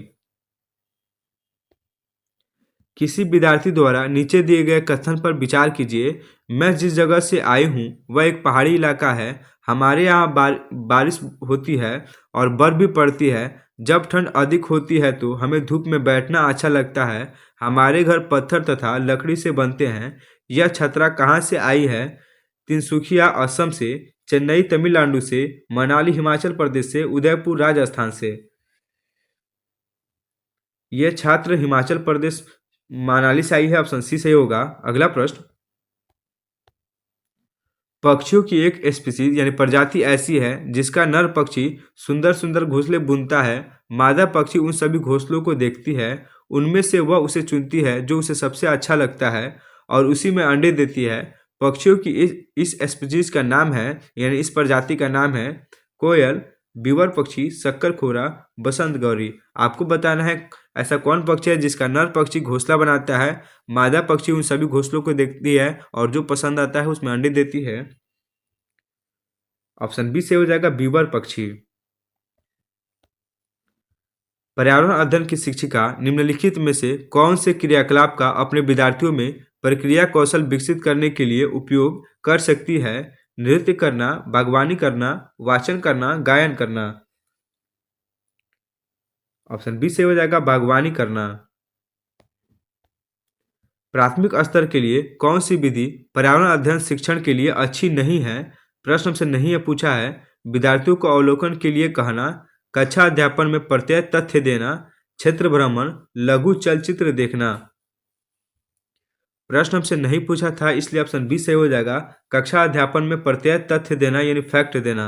किसी विद्यार्थी द्वारा नीचे दिए गए कथन पर विचार कीजिए। मैं जिस जगह से आई हूँ वह एक पहाड़ी इलाका है। हमारे यहाँ बारिश होती है और बर्फ भी पड़ती है। जब ठंड अधिक होती है तो हमें धूप में बैठना अच्छा लगता है। हमारे घर पत्थर तथा लकड़ी से बनते हैं। यह छतरा कहाँ से आई है? तिनसुकिया असम से, चेन्नई तमिलनाडु से, मनाली हिमाचल प्रदेश से, उदयपुर राजस्थान से। यह छात्र हिमाचल प्रदेश मनाली से आई है। ऑप्शन सी सही होगा। अगला प्रश्न, पक्षियों की एक स्पीसीज यानी प्रजाति ऐसी है जिसका नर पक्षी सुंदर सुंदर घोंसले बुनता है। मादा पक्षी उन सभी घोंसलों को देखती है, उनमें से वह उसे चुनती है जो उसे सबसे अच्छा लगता है और उसी में अंडे देती है। पक्षियों की इस स्पीसीज का नाम है यानी इस प्रजाति का नाम है कोयल, बीवर पक्षी, शक्करखोरा, बसंत गौरी। आपको बताना है ऐसा कौन पक्षी है जिसका नर पक्षी घोंसला बनाता है, मादा पक्षी उन सभी घोंसलों को देखती है और जो पसंद आता है उसमें अंडे देती है। ऑप्शन बी से हो जाएगा बीवर पक्षी। पर्यावरण अध्ययन की शिक्षिका निम्नलिखित में से कौन से क्रियाकलाप का अपने विद्यार्थियों में प्रक्रिया कौशल विकसित करने के लिए उपयोग कर सकती है? नृत्य करना, बागवानी करना, वाचन करना, गायन करना। ऑप्शन बी से हो जाएगा बागवानी करना। प्राथमिक स्तर के लिए कौन सी विधि पर्यावरण अध्ययन शिक्षण के लिए अच्छी नहीं है? प्रश्न से नहीं है पूछा है। विद्यार्थियों को अवलोकन के लिए कहना, कक्षा अध्यापन में प्रत्यय तथ्य देना, क्षेत्र भ्रमण, लघु चलचित्र देखना। प्रश्न हमसे नहीं पूछा था इसलिए ऑप्शन बी सही हो जाएगा। कक्षा अध्यापन में प्रत्यय तथ्य देना यानी फैक्ट देना।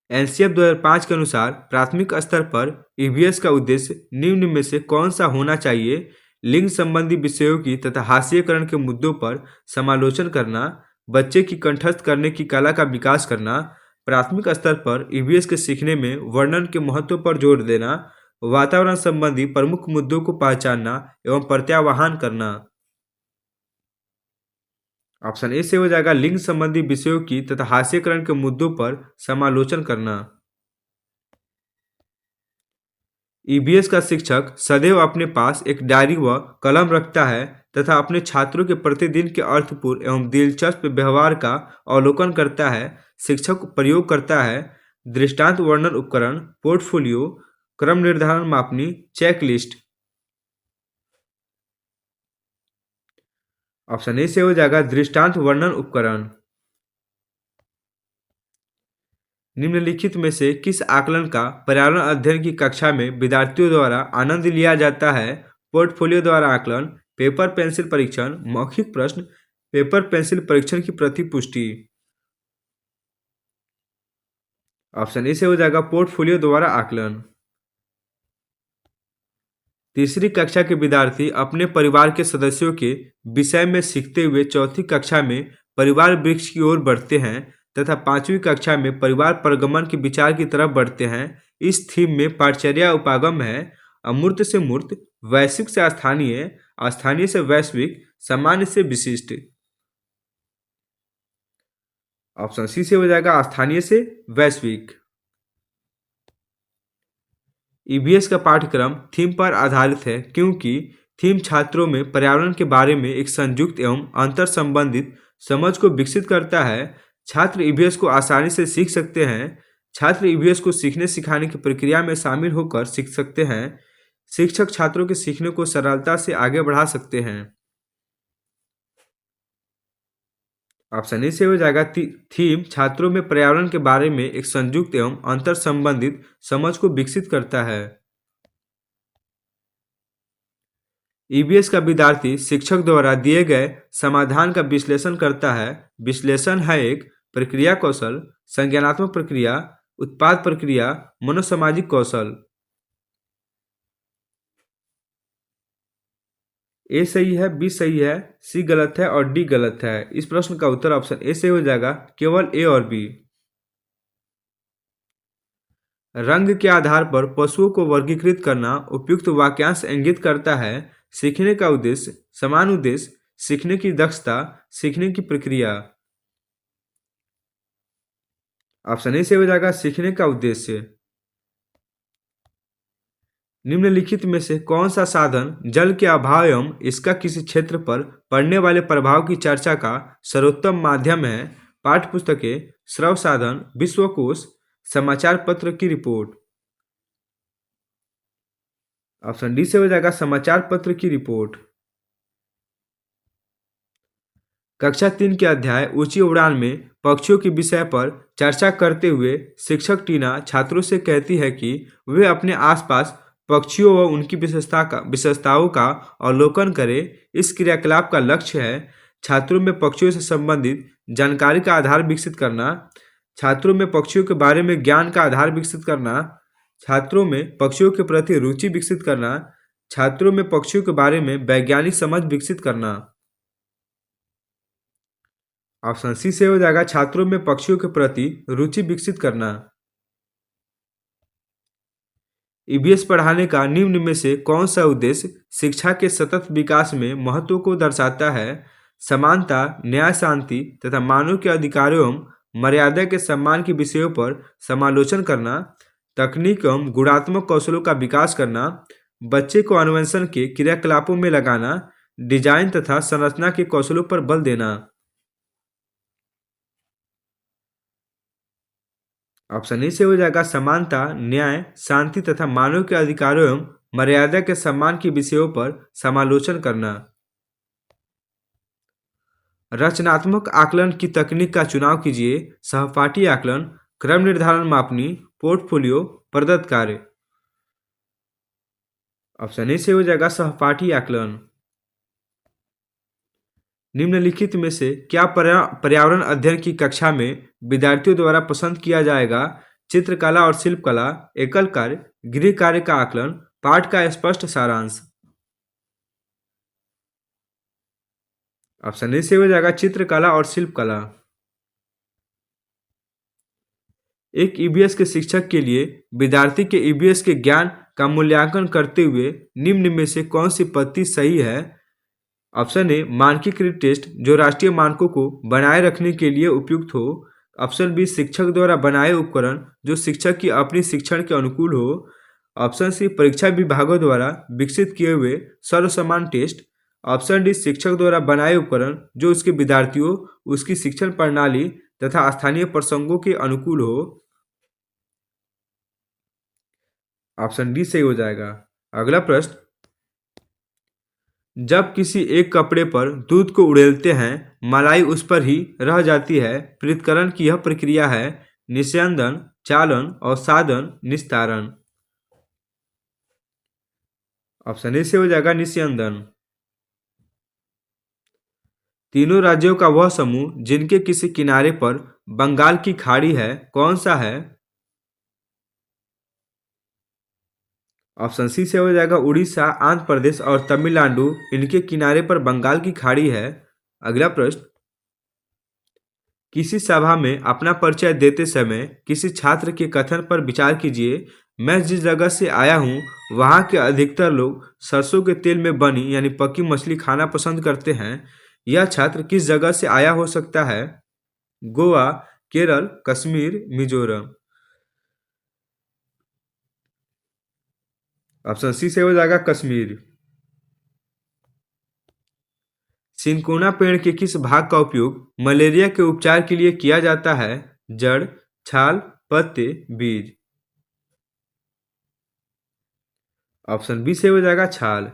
एनसीएफ 2005 के अनुसार प्राथमिक स्तर पर ईवीएस का उद्देश्य निम्न में से कौन सा होना चाहिए? लिंग संबंधी विषयों की तथा हास्यकरण के मुद्दों पर समालोचन करना, बच्चे की कंठस्थ करने की कला का विकास करना, प्राथमिक स्तर पर ईवीएस के सीखने में वर्णन के महत्व पर जोर देना, वातावरण संबंधी प्रमुख मुद्दों को पहचानना एवं प्रत्याह्वान करना। ऑप्शन ए से हो जाएगा लिंग संबंधी विषयों की तथा हास्यकरण के मुद्दों पर समालोचन करना। ईवीएस का शिक्षक सदैव अपने पास एक डायरी व कलम रखता है तथा अपने छात्रों के प्रतिदिन के अर्थपूर्ण एवं दिलचस्प व्यवहार का अवलोकन करता है। शिक्षक प्रयोग करता है दृष्टांत वर्णन उपकरण, पोर्टफोलियो, क्रम निर्धारण मापनी, चेकलिस्ट। ऑप्शन ए से हो जाएगा दृष्टांत वर्णन उपकरण। निम्नलिखित में से किस आकलन का पर्यावरण अध्ययन की कक्षा में विद्यार्थियों द्वारा आनंद लिया जाता है? पोर्टफोलियो द्वारा आकलन, पेपर पेंसिल परीक्षण, मौखिक प्रश्न, पेपर पेंसिल परीक्षण की प्रतिपुष्टि। ऑप्शन ए से हो जाएगा पोर्टफोलियो द्वारा आकलन। तीसरी कक्षा के विद्यार्थी अपने परिवार के सदस्यों के विषय में सीखते हुए चौथी कक्षा में परिवार वृक्ष की ओर बढ़ते हैं तथा पांचवी कक्षा में परिवार परगमन के विचार की तरफ बढ़ते हैं। इस थीम में पाठचर्या उपागम है अमूर्त से मूर्त, वैश्विक से स्थानीय, स्थानीय से वैश्विक, सामान्य से विशिष्ट। ऑप्शन सी से हो जाएगा स्थानीय से वैश्विक। ईवीएस का पाठ्यक्रम थीम पर आधारित है क्योंकि थीम छात्रों में पर्यावरण के बारे में एक संयुक्त एवं अंतर संबंधित समझ को विकसित करता है। छात्र ईवीएस को आसानी से सीख सकते हैं। छात्र ईवीएस को सीखने सिखाने की प्रक्रिया में शामिल होकर सीख सकते हैं। शिक्षक छात्रों के सीखने को सरलता से आगे बढ़ा सकते हैं। ऑप्शन ए से हो जाएगा थीम छात्रों में पर्यावरण के बारे में एक संयुक्त एवं अंतर संबंधित समझ को विकसित करता है। ईवीएस का विद्यार्थी शिक्षक द्वारा दिए गए समाधान का विश्लेषण करता है। विश्लेषण है एक प्रक्रिया कौशल, संज्ञानात्मक प्रक्रिया, उत्पाद प्रक्रिया, मनोसामाजिक कौशल। ए सही है, बी सही है, सी गलत है और डी गलत है। इस प्रश्न का उत्तर ऑप्शन ए से हो जाएगा, केवल ए और बी। रंग के आधार पर पशुओं को वर्गीकृत करना उपयुक्त वाक्यांश इंगित करता है। सीखने का उद्देश्य, समान उद्देश्य, सीखने की दक्षता, सीखने की प्रक्रिया। ऑप्शन ए से हो जाएगा, सीखने का उद्देश्य। निम्नलिखित में से कौन सा साधन जल के अभाव एवं इसका किसी क्षेत्र पर पड़ने वाले प्रभाव की चर्चा का सर्वोत्तम माध्यम है? पाठ्य पुस्तकें, श्रव्य साधन, विश्वकोश, समाचार पत्र की रिपोर्ट। ऑप्शन डी से हो जाएगा, समाचार पत्र की रिपोर्ट। कक्षा 3 के अध्याय ऊंची उड़ान में पक्षियों के विषय पर चर्चा करते हुए शिक्षक टीना छात्रों से कहती है कि वे अपने आसपास पक्षियों व उनकी विशेषताओं का अवलोकन करें। इस क्रियाकलाप का लक्ष्य है छात्रों में पक्षियों से संबंधित जानकारी का आधार विकसित करना, छात्रों में पक्षियों के बारे में ज्ञान का आधार विकसित करना, छात्रों में पक्षियों के प्रति रुचि विकसित करना, छात्रों में पक्षियों के बारे में वैज्ञानिक समझ विकसित करना। ऑप्शन सी से हो जाएगा, छात्रों में पक्षियों के प्रति रुचि विकसित करना। ईवीएस पढ़ाने का निम्न में से कौन सा उद्देश्य शिक्षा के सतत विकास में महत्व को दर्शाता है? समानता, न्याय, शांति तथा मानव के अधिकारों एवं मर्यादा के सम्मान के विषयों पर समालोचन करना, तकनीक एवं गुणात्मक कौशलों का विकास करना, बच्चे को अन्वेषण के क्रियाकलापों में लगाना, डिजाइन तथा संरचना के कौशलों पर बल देना। ऑप्शन ए से हो जाएगा, समानता, न्याय, शांति तथा मानव के अधिकारों एवं मर्यादा के सम्मान के विषयों पर समालोचन करना। रचनात्मक आकलन की तकनीक का चुनाव कीजिए। सहपाठी आकलन, क्रम निर्धारण मापनी, पोर्टफोलियो, प्रदत्त कार्य। ऑप्शन ए से हो जाएगा, सहपाठी आकलन। निम्नलिखित में से क्या पर्यावरण अध्ययन की कक्षा में विद्यार्थियों द्वारा पसंद किया जाएगा? चित्रकला और शिल्पकला, एकल कार्य, गृह कार्य का आकलन, पाठ का स्पष्ट सारांश। ऑप्शन ए से हो जाएगा, चित्रकला और शिल्पकला। एक ईवीएस के शिक्षक के लिए विद्यार्थी के ईवीएस के ज्ञान का मूल्यांकन करते हुए निम्न में से कौन सी पद्धति सही है? ऑप्शन ए, मानकीकृत टेस्ट जो राष्ट्रीय मानकों को बनाए रखने के लिए उपयुक्त हो। ऑप्शन बी, शिक्षक द्वारा बनाए उपकरण जो शिक्षक की अपनी शिक्षण के अनुकूल हो। ऑप्शन सी, परीक्षा विभागों द्वारा विकसित किए हुए सर्वसमान टेस्ट। ऑप्शन डी, शिक्षक द्वारा बनाए उपकरण जो उसके विद्यार्थियों, उसकी शिक्षण प्रणाली तथा स्थानीय प्रसंगों के अनुकूल हो। ऑप्शन डी सही हो जाएगा। अगला प्रश्न, जब किसी एक कपड़े पर दूध को उड़ेलते हैं मलाई उस पर ही रह जाती है। पृथक्करण की यह प्रक्रिया है निस्यंदन, चालन, अवसादन, निस्तारण। ऑप्शन ए से हो जाएगा, निस्यंदन। तीनों राज्यों का वह समूह जिनके किसी किनारे पर बंगाल की खाड़ी है कौन सा है? ऑप्शन सी से हो जाएगा, उड़ीसा, आंध्र प्रदेश और तमिलनाडु इनके किनारे पर बंगाल की खाड़ी है। अगला प्रश्न, किसी सभा में अपना परिचय देते समय किसी छात्र के कथन पर विचार कीजिए। मैं जिस जगह से आया हूँ वहाँ के अधिकतर लोग सरसों के तेल में बनी यानी पकी मछली खाना पसंद करते हैं। यह छात्र किस जगह से आया हो सकता है? गोवा, केरल, कश्मीर, मिजोरम। ऑप्शन सी से हो जाएगा, कश्मीर। सिनकोना पेड़ के किस भाग का उपयोग मलेरिया के उपचार के लिए किया जाता है? जड़, छाल, पत्ते, बीज। ऑप्शन बी से हो जाएगा, छाल।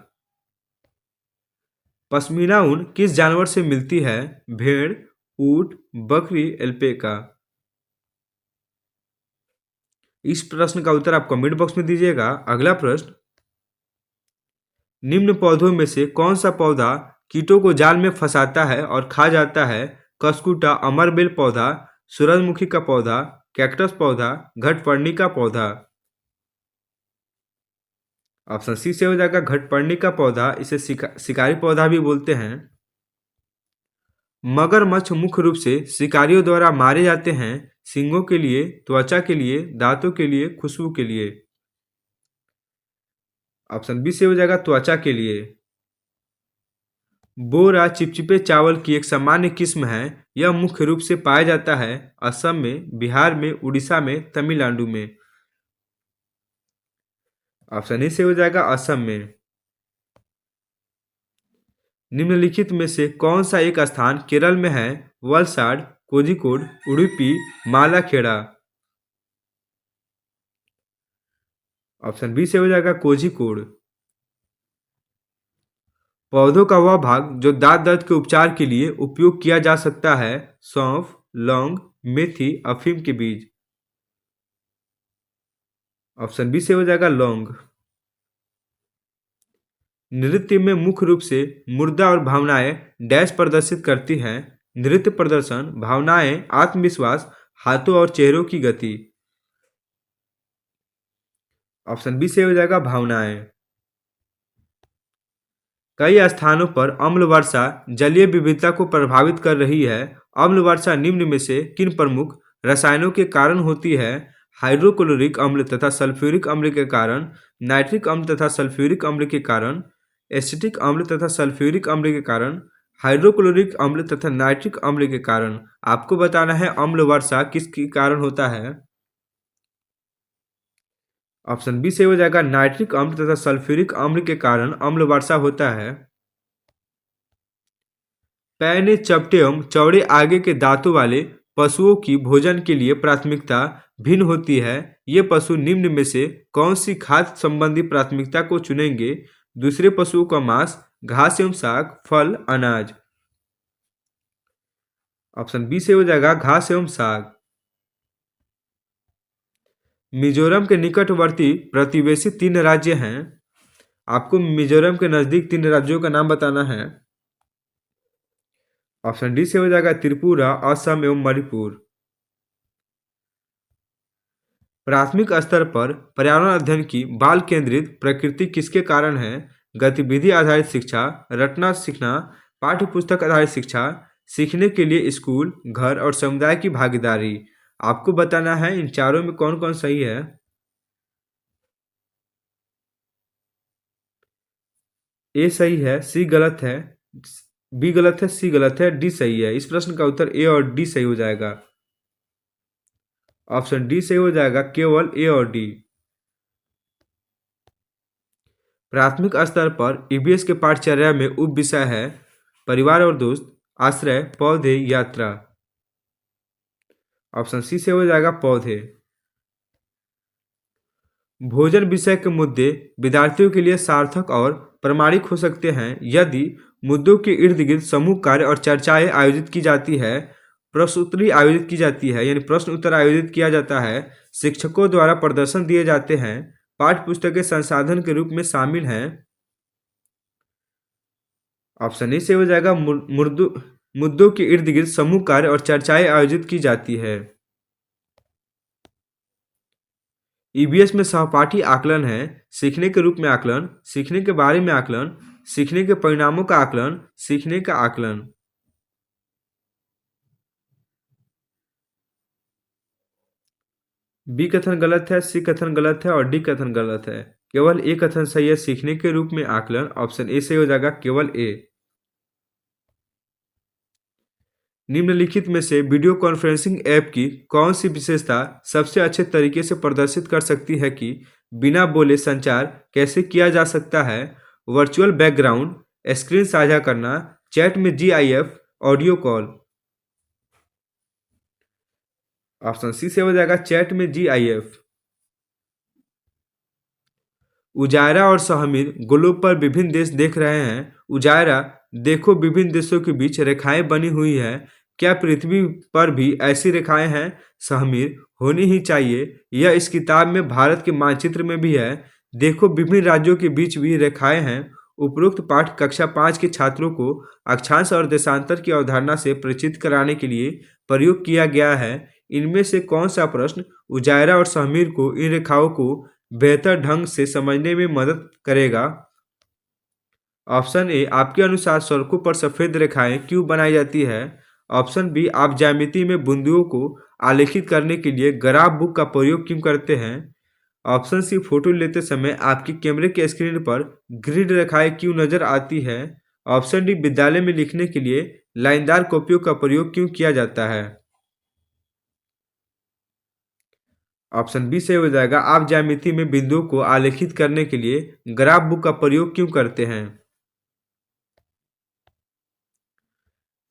पश्मीना ऊन किस जानवर से मिलती है? भेड़, ऊंट, बकरी, एल्पेका। इस प्रश्न का उत्तर आप कमेंट बॉक्स में दीजिएगा। अगला प्रश्न, निम्न पौधों में से कौन सा पौधा कीटों को जाल में फंसाता है और खा जाता है? कसकुटा, अमरबेल पौधा, सूरजमुखी का पौधा, कैक्टस पौधा, घटपर्णी का पौधा। ऑप्शन सी से हो जाएगा घटपर्णी का पौधा, इसे शिकारी पौधा भी बोलते हैं। मगरमच्छ मुख्य रूप से शिकारियों द्वारा मारे जाते हैं, सींगों के लिए, त्वचा के लिए, दांतों के लिए, खुशबू के लिए। ऑप्शन बी से हो जाएगा त्वचा के लिए। बोरा चिपचिपे चावल की एक सामान्य किस्म है। यह मुख्य रूप से पाया जाता है असम में, बिहार में, उड़ीसा में, तमिलनाडु में। ऑप्शन ए से हो जाएगा असम में। निम्नलिखित में से कौन सा एक स्थान केरल में है? वलसाड, कोझिकोड, उडुपी, मालाखेड़ा। ऑप्शन बी से हो जाएगा कोझिकोड। पौधों का वह भाग जो दांत दर्द के उपचार के लिए उपयोग किया जा सकता है? सौंफ, लौंग, मेथी, अफीम के बीज। ऑप्शन बी से हो जाएगा लौंग। नृत्य में मुख्य रूप से मुद्रा और भावनाएं डैश प्रदर्शित करती हैं। नृत्य प्रदर्शन, भावनाएं, आत्मविश्वास, हाथों और चेहरों की गति। ऑप्शन बी से हो जाएगा भावनाएं। कई स्थानों पर अम्ल वर्षा जलीय विविधता को प्रभावित कर रही है। अम्ल वर्षा निम्न में से किन प्रमुख रसायनों के कारण होती है? हाइड्रोक्लोरिक अम्ल तथा सल्फ्यूरिक अम्ल के कारण, नाइट्रिक अम्ल तथा सल्फ्यूरिक अम्ल के कारण, एसिटिक अम्ल तथा सल्फ्यूरिक अम्ल के कारण, हाइड्रोक्लोरिक अम्ल तथा नाइट्रिक अम्ल के कारण। आपको बताना है अम्ल वर्षा किसके कारण होता है। ऑप्शन बी से हो जाएगा नाइट्रिक अम्ल तथा सल्फ्यूरिक अम्ल के कारण अम्ल वर्षा होता है। पैने चपटे एवं चौड़े आगे के दांतों वाले पशुओं की भोजन के लिए प्राथमिकता भिन्न होती है। ये पशु निम्न में से कौन सी खाद्य संबंधी प्राथमिकता को चुनेंगे? दूसरे पशुओं का मांस, घास एवं साग, फल, अनाज। ऑप्शन बी से हो जाएगा घास एवं साग। मिजोरम के निकटवर्ती प्रतिवेशी 3 राज्य हैं। आपको मिजोरम के नजदीक 3 राज्यों का नाम बताना है। ऑप्शन डी से हो जाएगा त्रिपुरा, असम एवं मणिपुर। प्राथमिक स्तर पर पर्यावरण अध्ययन की बाल केंद्रित प्रकृति किसके कारण है? गतिविधि आधारित शिक्षा, रटना सीखना, पाठ्य पुस्तक आधारित शिक्षा, सीखने के लिए स्कूल, घर और समुदाय की भागीदारी। आपको बताना है इन चारों में कौन कौन सही है। ए सही है, सी गलत है, बी गलत है, सी गलत है, डी सही है। इस प्रश्न का उत्तर ए और डी सही हो जाएगा। ऑप्शन डी सही हो जाएगा, केवल ए और डी। प्राथमिक स्तर पर ईबीएस के पाठचर्या में उप विषय है परिवार और दोस्त, आश्रय, पौधे, यात्रा। ऑप्शन सी से हो जाएगा पौधे। भोजन विषय के मुद्दे विद्यार्थियों के लिए सार्थक और प्रामाणिक हो सकते हैं यदि मुद्दों के इर्द गिर्द समूह कार्य और चर्चाएं आयोजित की जाती है, प्रश्नोत्तरी आयोजित की जाती है यानी प्रश्न उत्तर आयोजित किया जाता है, शिक्षकों द्वारा प्रदर्शन दिए जाते हैं, पाठ्य पुस्तकें संसाधन के रूप में शामिल हैं। ऑप्शन ए से हो जाएगा मुद्दों के इर्द गिर्द समूह कार्य और चर्चाएं आयोजित की जाती है। ईबीएस में सहपाठी आकलन है सीखने के रूप में आकलन, सीखने के बारे में आकलन, सीखने के परिणामों का आकलन, सीखने का आकलन। बी कथन गलत है, सी कथन गलत है और डी कथन गलत है। केवल ए कथन सही है, सीखने के रूप में आकलन। ऑप्शन ए से हो जाएगा केवल ए। निम्नलिखित में से वीडियो कॉन्फ्रेंसिंग ऐप की कौन सी विशेषता सबसे अच्छे तरीके से प्रदर्शित कर सकती है कि बिना बोले संचार कैसे किया जा सकता है? वर्चुअल बैकग्राउंड, स्क्रीन साझा करना, चैट में जीआईएफ, ऑडियो कॉल। ऑप्शन सी से हो जाएगा चैट में जीआईएफ। उजायरा और सहमीर ग्लोब पर विभिन्न देश देख रहे हैं। उजायरा, देखो विभिन्न देशों के बीच रेखाएं बनी हुई है। क्या पृथ्वी पर भी ऐसी रेखाएं हैं? सहमीर, होनी ही चाहिए। यह इस किताब में भारत के मानचित्र में भी है। देखो विभिन्न राज्यों के बीच भी रेखाएं हैं। उपरोक्त पाठ कक्षा 5 के छात्रों को अक्षांश और देशांतर की अवधारणा से परिचित कराने के लिए प्रयोग किया गया है। इनमें से कौन सा प्रश्न उजायरा और सहमीर को इन रेखाओं को बेहतर ढंग से समझने में मदद करेगा। ऑप्शन ए, आपके अनुसार सड़कों पर सफ़ेद रेखाएं क्यों बनाई जाती है? ऑप्शन बी, आप ज्यामिति में बिंदुओं को आलेखित करने के लिए ग्राफ बुक का प्रयोग क्यों करते हैं? ऑप्शन सी, फोटो लेते समय आपके कैमरे के स्क्रीन पर ग्रिड रेखाएं क्यों नजर आती है? ऑप्शन डी, विद्यालय में लिखने के लिए लाइनदार कॉपियों का प्रयोग क्यों किया जाता है? ऑप्शन बी से हो जाएगा, आप ज्यामिति में बिंदुओं को आलेखित करने के लिए ग्राफ बुक का प्रयोग क्यों करते हैं?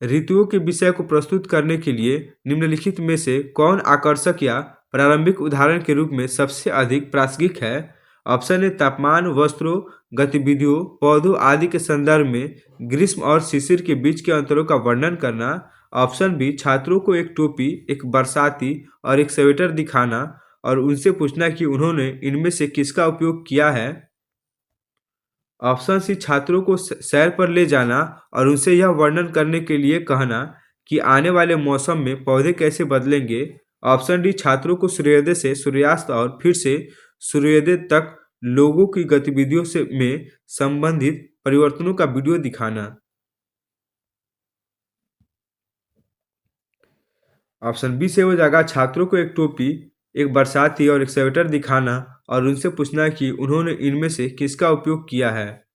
ऋतुओं के विषय को प्रस्तुत करने के लिए निम्नलिखित में से कौन आकर्षक या प्रारंभिक उदाहरण के रूप में सबसे अधिक प्रासंगिक है? ऑप्शन ए, तापमान, वस्त्रों, गतिविधियों, पौधों आदि के संदर्भ में ग्रीष्म और शिशिर के बीच के अंतरों का वर्णन करना। ऑप्शन बी, छात्रों को एक टोपी, एक बरसाती और एक स्वेटर दिखाना और उनसे पूछना कि उन्होंने इनमें से किसका उपयोग किया है। ऑप्शन सी, छात्रों को सैर पर ले जाना और उनसे यह वर्णन करने के लिए कहना कि आने वाले मौसम में पौधे कैसे बदलेंगे। ऑप्शन डी, छात्रों को सूर्योदय से सूर्यास्त और फिर से सूर्योदय तक लोगों की गतिविधियों से में संबंधित परिवर्तनों का वीडियो दिखाना। ऑप्शन बी से हो जाएगा, छात्रों को एक टोपी, एक बरसाती और एक स्वेटर दिखाना और उनसे पूछना कि उन्होंने इनमें से किसका उपयोग किया है।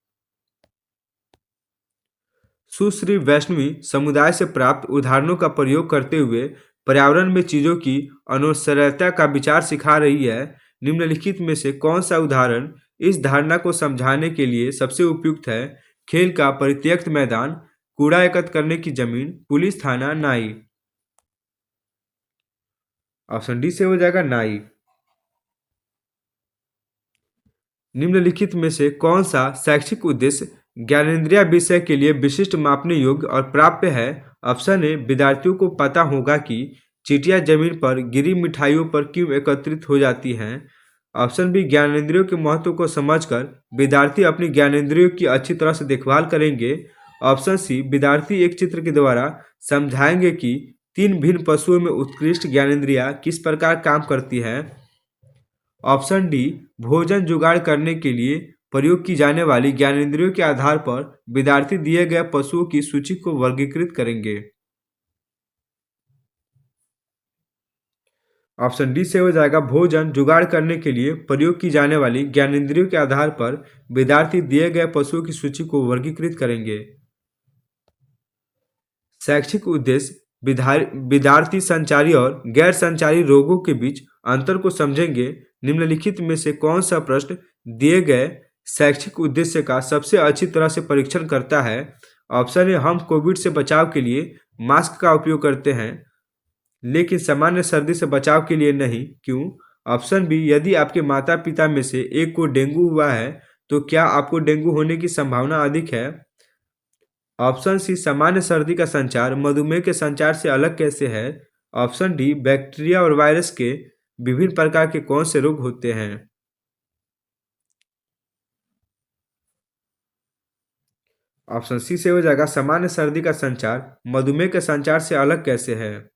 सुश्री वैष्णवी समुदाय से प्राप्त उदाहरणों का प्रयोग करते हुए पर्यावरण में चीजों की अनौसर्यता का विचार सिखा रही है। निम्नलिखित में से कौन सा उदाहरण इस धारणा को समझाने के लिए सबसे उपयुक्त है? खेल का परित्यक्त मैदान, कूड़ा एकत्र करने की जमीन, पुलिस थाना, नाई। ऑप्शन डी से हो जाएगा नाई। निम्नलिखित में से कौन सा शैक्षिक उद्देश्य ज्ञानेंद्रिय विषय के लिए विशिष्ट, मापने योग्य और प्राप्य है? ऑप्शन ए, विद्यार्थियों को पता होगा कि चींटियां जमीन पर गिरी मिठाइयों पर क्यों एकत्रित हो जाती हैं। ऑप्शन बी, ज्ञानेंद्रियों के महत्व को समझकर विद्यार्थी अपनी ज्ञानेंद्रियों की अच्छी तरह से देखभाल करेंगे। ऑप्शन सी, विद्यार्थी एक चित्र के द्वारा समझाएंगे कि तीन भिन्न पशुओं में उत्कृष्ट ज्ञानेंद्रियां किस प्रकार काम करती हैं। ऑप्शन डी, भोजन जुगाड़ करने के लिए प्रयोग की जाने वाली ज्ञानेंद्रियों के आधार पर विद्यार्थी दिए गए पशुओं की सूची को वर्गीकृत करेंगे। ऑप्शन डी से हो जाएगा, भोजन जुगाड़ करने के लिए प्रयोग की जाने वाली ज्ञानेंद्रियों के आधार पर विद्यार्थी दिए गए पशुओं की सूची को वर्गीकृत करेंगे। शैक्षिक उद्देश्य विद्यार्थी संचारी और गैर संचारी रोगों के बीच अंतर को समझेंगे। निम्नलिखित में से कौन सा प्रश्न दिए गए शैक्षिक उद्देश्य का सबसे अच्छी तरह से परीक्षण करता है? ऑप्शन ए, हम कोविड से बचाव के लिए मास्क का उपयोग करते हैं लेकिन सामान्य सर्दी से बचाव के लिए नहीं, क्यों? ऑप्शन बी, यदि आपके माता पिता में से एक को डेंगू हुआ है तो क्या आपको डेंगू होने की संभावना अधिक है? ऑप्शन सी, सामान्य सर्दी का संचार मधुमेह के संचार से अलग कैसे है? ऑप्शन डी, बैक्टीरिया और वायरस के विभिन्न प्रकार के कौन से रोग होते हैं? ऑप्शन सी से हो जाएगा, सामान्य सर्दी का संचार मधुमेह के संचार से अलग कैसे है?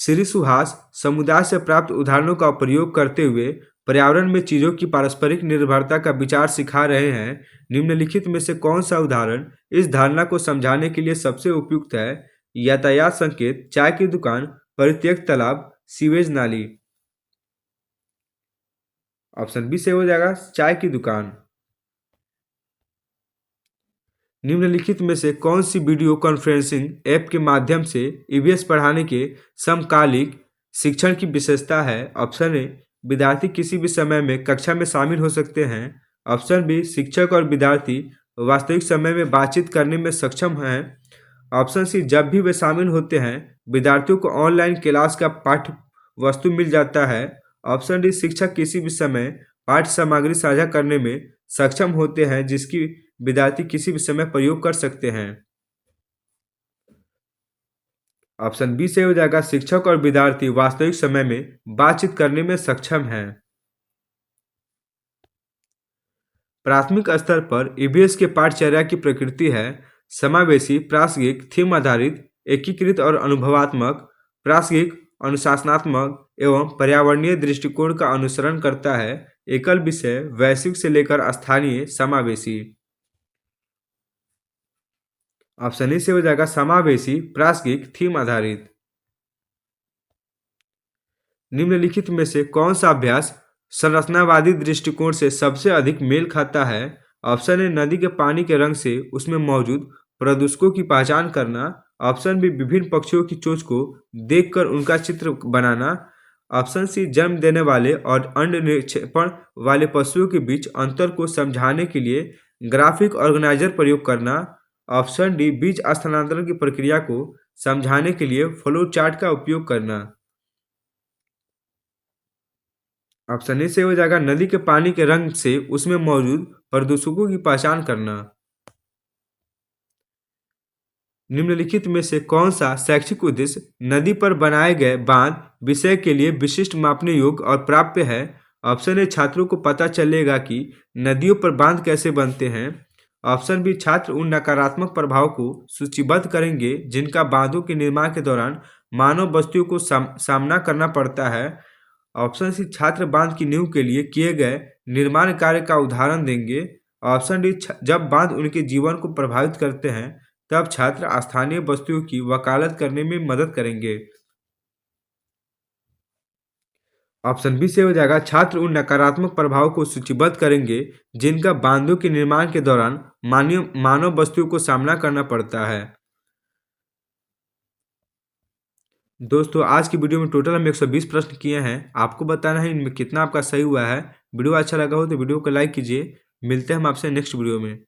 श्री सुहास समुदाय से प्राप्त उदाहरणों का प्रयोग करते हुए पर्यावरण में चीजों की पारस्परिक निर्भरता का विचार सिखा रहे हैं। निम्नलिखित में से कौन सा उदाहरण इस धारणा को समझाने के लिए सबसे उपयुक्त है? यातायात संकेत, चाय की दुकान, परित्यक्त तालाब, सीवेज नाली। ऑप्शन बी से हो जाएगा, चाय की दुकान। निम्नलिखित में से कौन सी वीडियो कॉन्फ्रेंसिंग ऐप के माध्यम से ईवीएस पढ़ाने के समकालिक शिक्षण की विशेषता है? ऑप्शन ए, विद्यार्थी किसी भी समय में कक्षा में शामिल हो सकते हैं। ऑप्शन बी, शिक्षक और विद्यार्थी वास्तविक समय में बातचीत करने में सक्षम हैं। ऑप्शन सी, जब भी वे शामिल होते हैं विद्यार्थियों को ऑनलाइन क्लास का पाठ्य वस्तु मिल जाता है। ऑप्शन डी, शिक्षक किसी भी समय पाठ्य सामग्री साझा करने में सक्षम होते हैं जिसकी विद्यार्थी किसी भी समय प्रयोग कर सकते हैं। ऑप्शन बी से हो जाएगा, शिक्षक और विद्यार्थी वास्तविक समय में बातचीत करने में सक्षम हैं। प्राथमिक स्तर पर ईवीएस के पाठचर्या की प्रकृति है समावेशी, प्रासंगिक, थीम आधारित, एकीकृत और अनुभवात्मक। प्रासंगिक अनुशासनात्मक एवं पर्यावरणीय दृष्टिकोण का अनुसरण करता है। एकल विषय, वैश्विक से लेकर स्थानीय, समावेशी। ऑप्शन ए से हो जाएगा समावेशी, प्रासंगिक, थीम आधारित। निम्नलिखित में से कौन सा अभ्यास संरचनावादी दृष्टिकोण से सबसे अधिक मेल खाता है? ऑप्शन ए नदी के पानी के रंग से उसमें मौजूद प्रदूषकों की पहचान करना। ऑप्शन बी विभिन्न पक्षियों की चोंच को देखकर उनका चित्र बनाना। ऑप्शन सी जन्म देने वाले और अंड निक्षेपण वाले पशुओं के बीच अंतर को समझाने के लिए ग्राफिक ऑर्गेनाइजर प्रयोग करना। ऑप्शन डी बीज स्थानांतरण की प्रक्रिया को समझाने के लिए फ्लो चार्ट का उपयोग करना। ऑप्शन ए से हो जाएगा नदी के पानी के रंग से उसमें मौजूद प्रदूषकों की पहचान करना। निम्नलिखित में से कौन सा शैक्षिक उद्देश्य नदी पर बनाए गए बांध विषय के लिए विशिष्ट मापने योग्य और प्राप्य है? ऑप्शन ए छात्रों को पता चलेगा कि नदियों पर बांध कैसे बनते हैं। ऑप्शन बी छात्र उन नकारात्मक प्रभाव को सूचीबद्ध करेंगे जिनका बांधों के निर्माण के दौरान मानव बस्तियों को सामना करना पड़ता है। ऑप्शन सी छात्र बांध की नींव के लिए किए गए निर्माण कार्य का उदाहरण देंगे। ऑप्शन डी जब बांध उनके जीवन को प्रभावित करते हैं तब छात्र स्थानीय बस्तियों की वकालत करने में मदद करेंगे। ऑप्शन बी से हो जाएगा छात्र उन नकारात्मक प्रभावों को सूचीबद्ध करेंगे जिनका बांधों के निर्माण के दौरान मानव बस्तियों को सामना करना पड़ता है। दोस्तों आज की वीडियो में टोटल हम 120 प्रश्न किए हैं। आपको बताना है इनमें कितना आपका सही हुआ है। वीडियो अच्छा लगा हो तो वीडियो को लाइक कीजिए। मिलते हैं हम आपसे नेक्स्ट वीडियो में।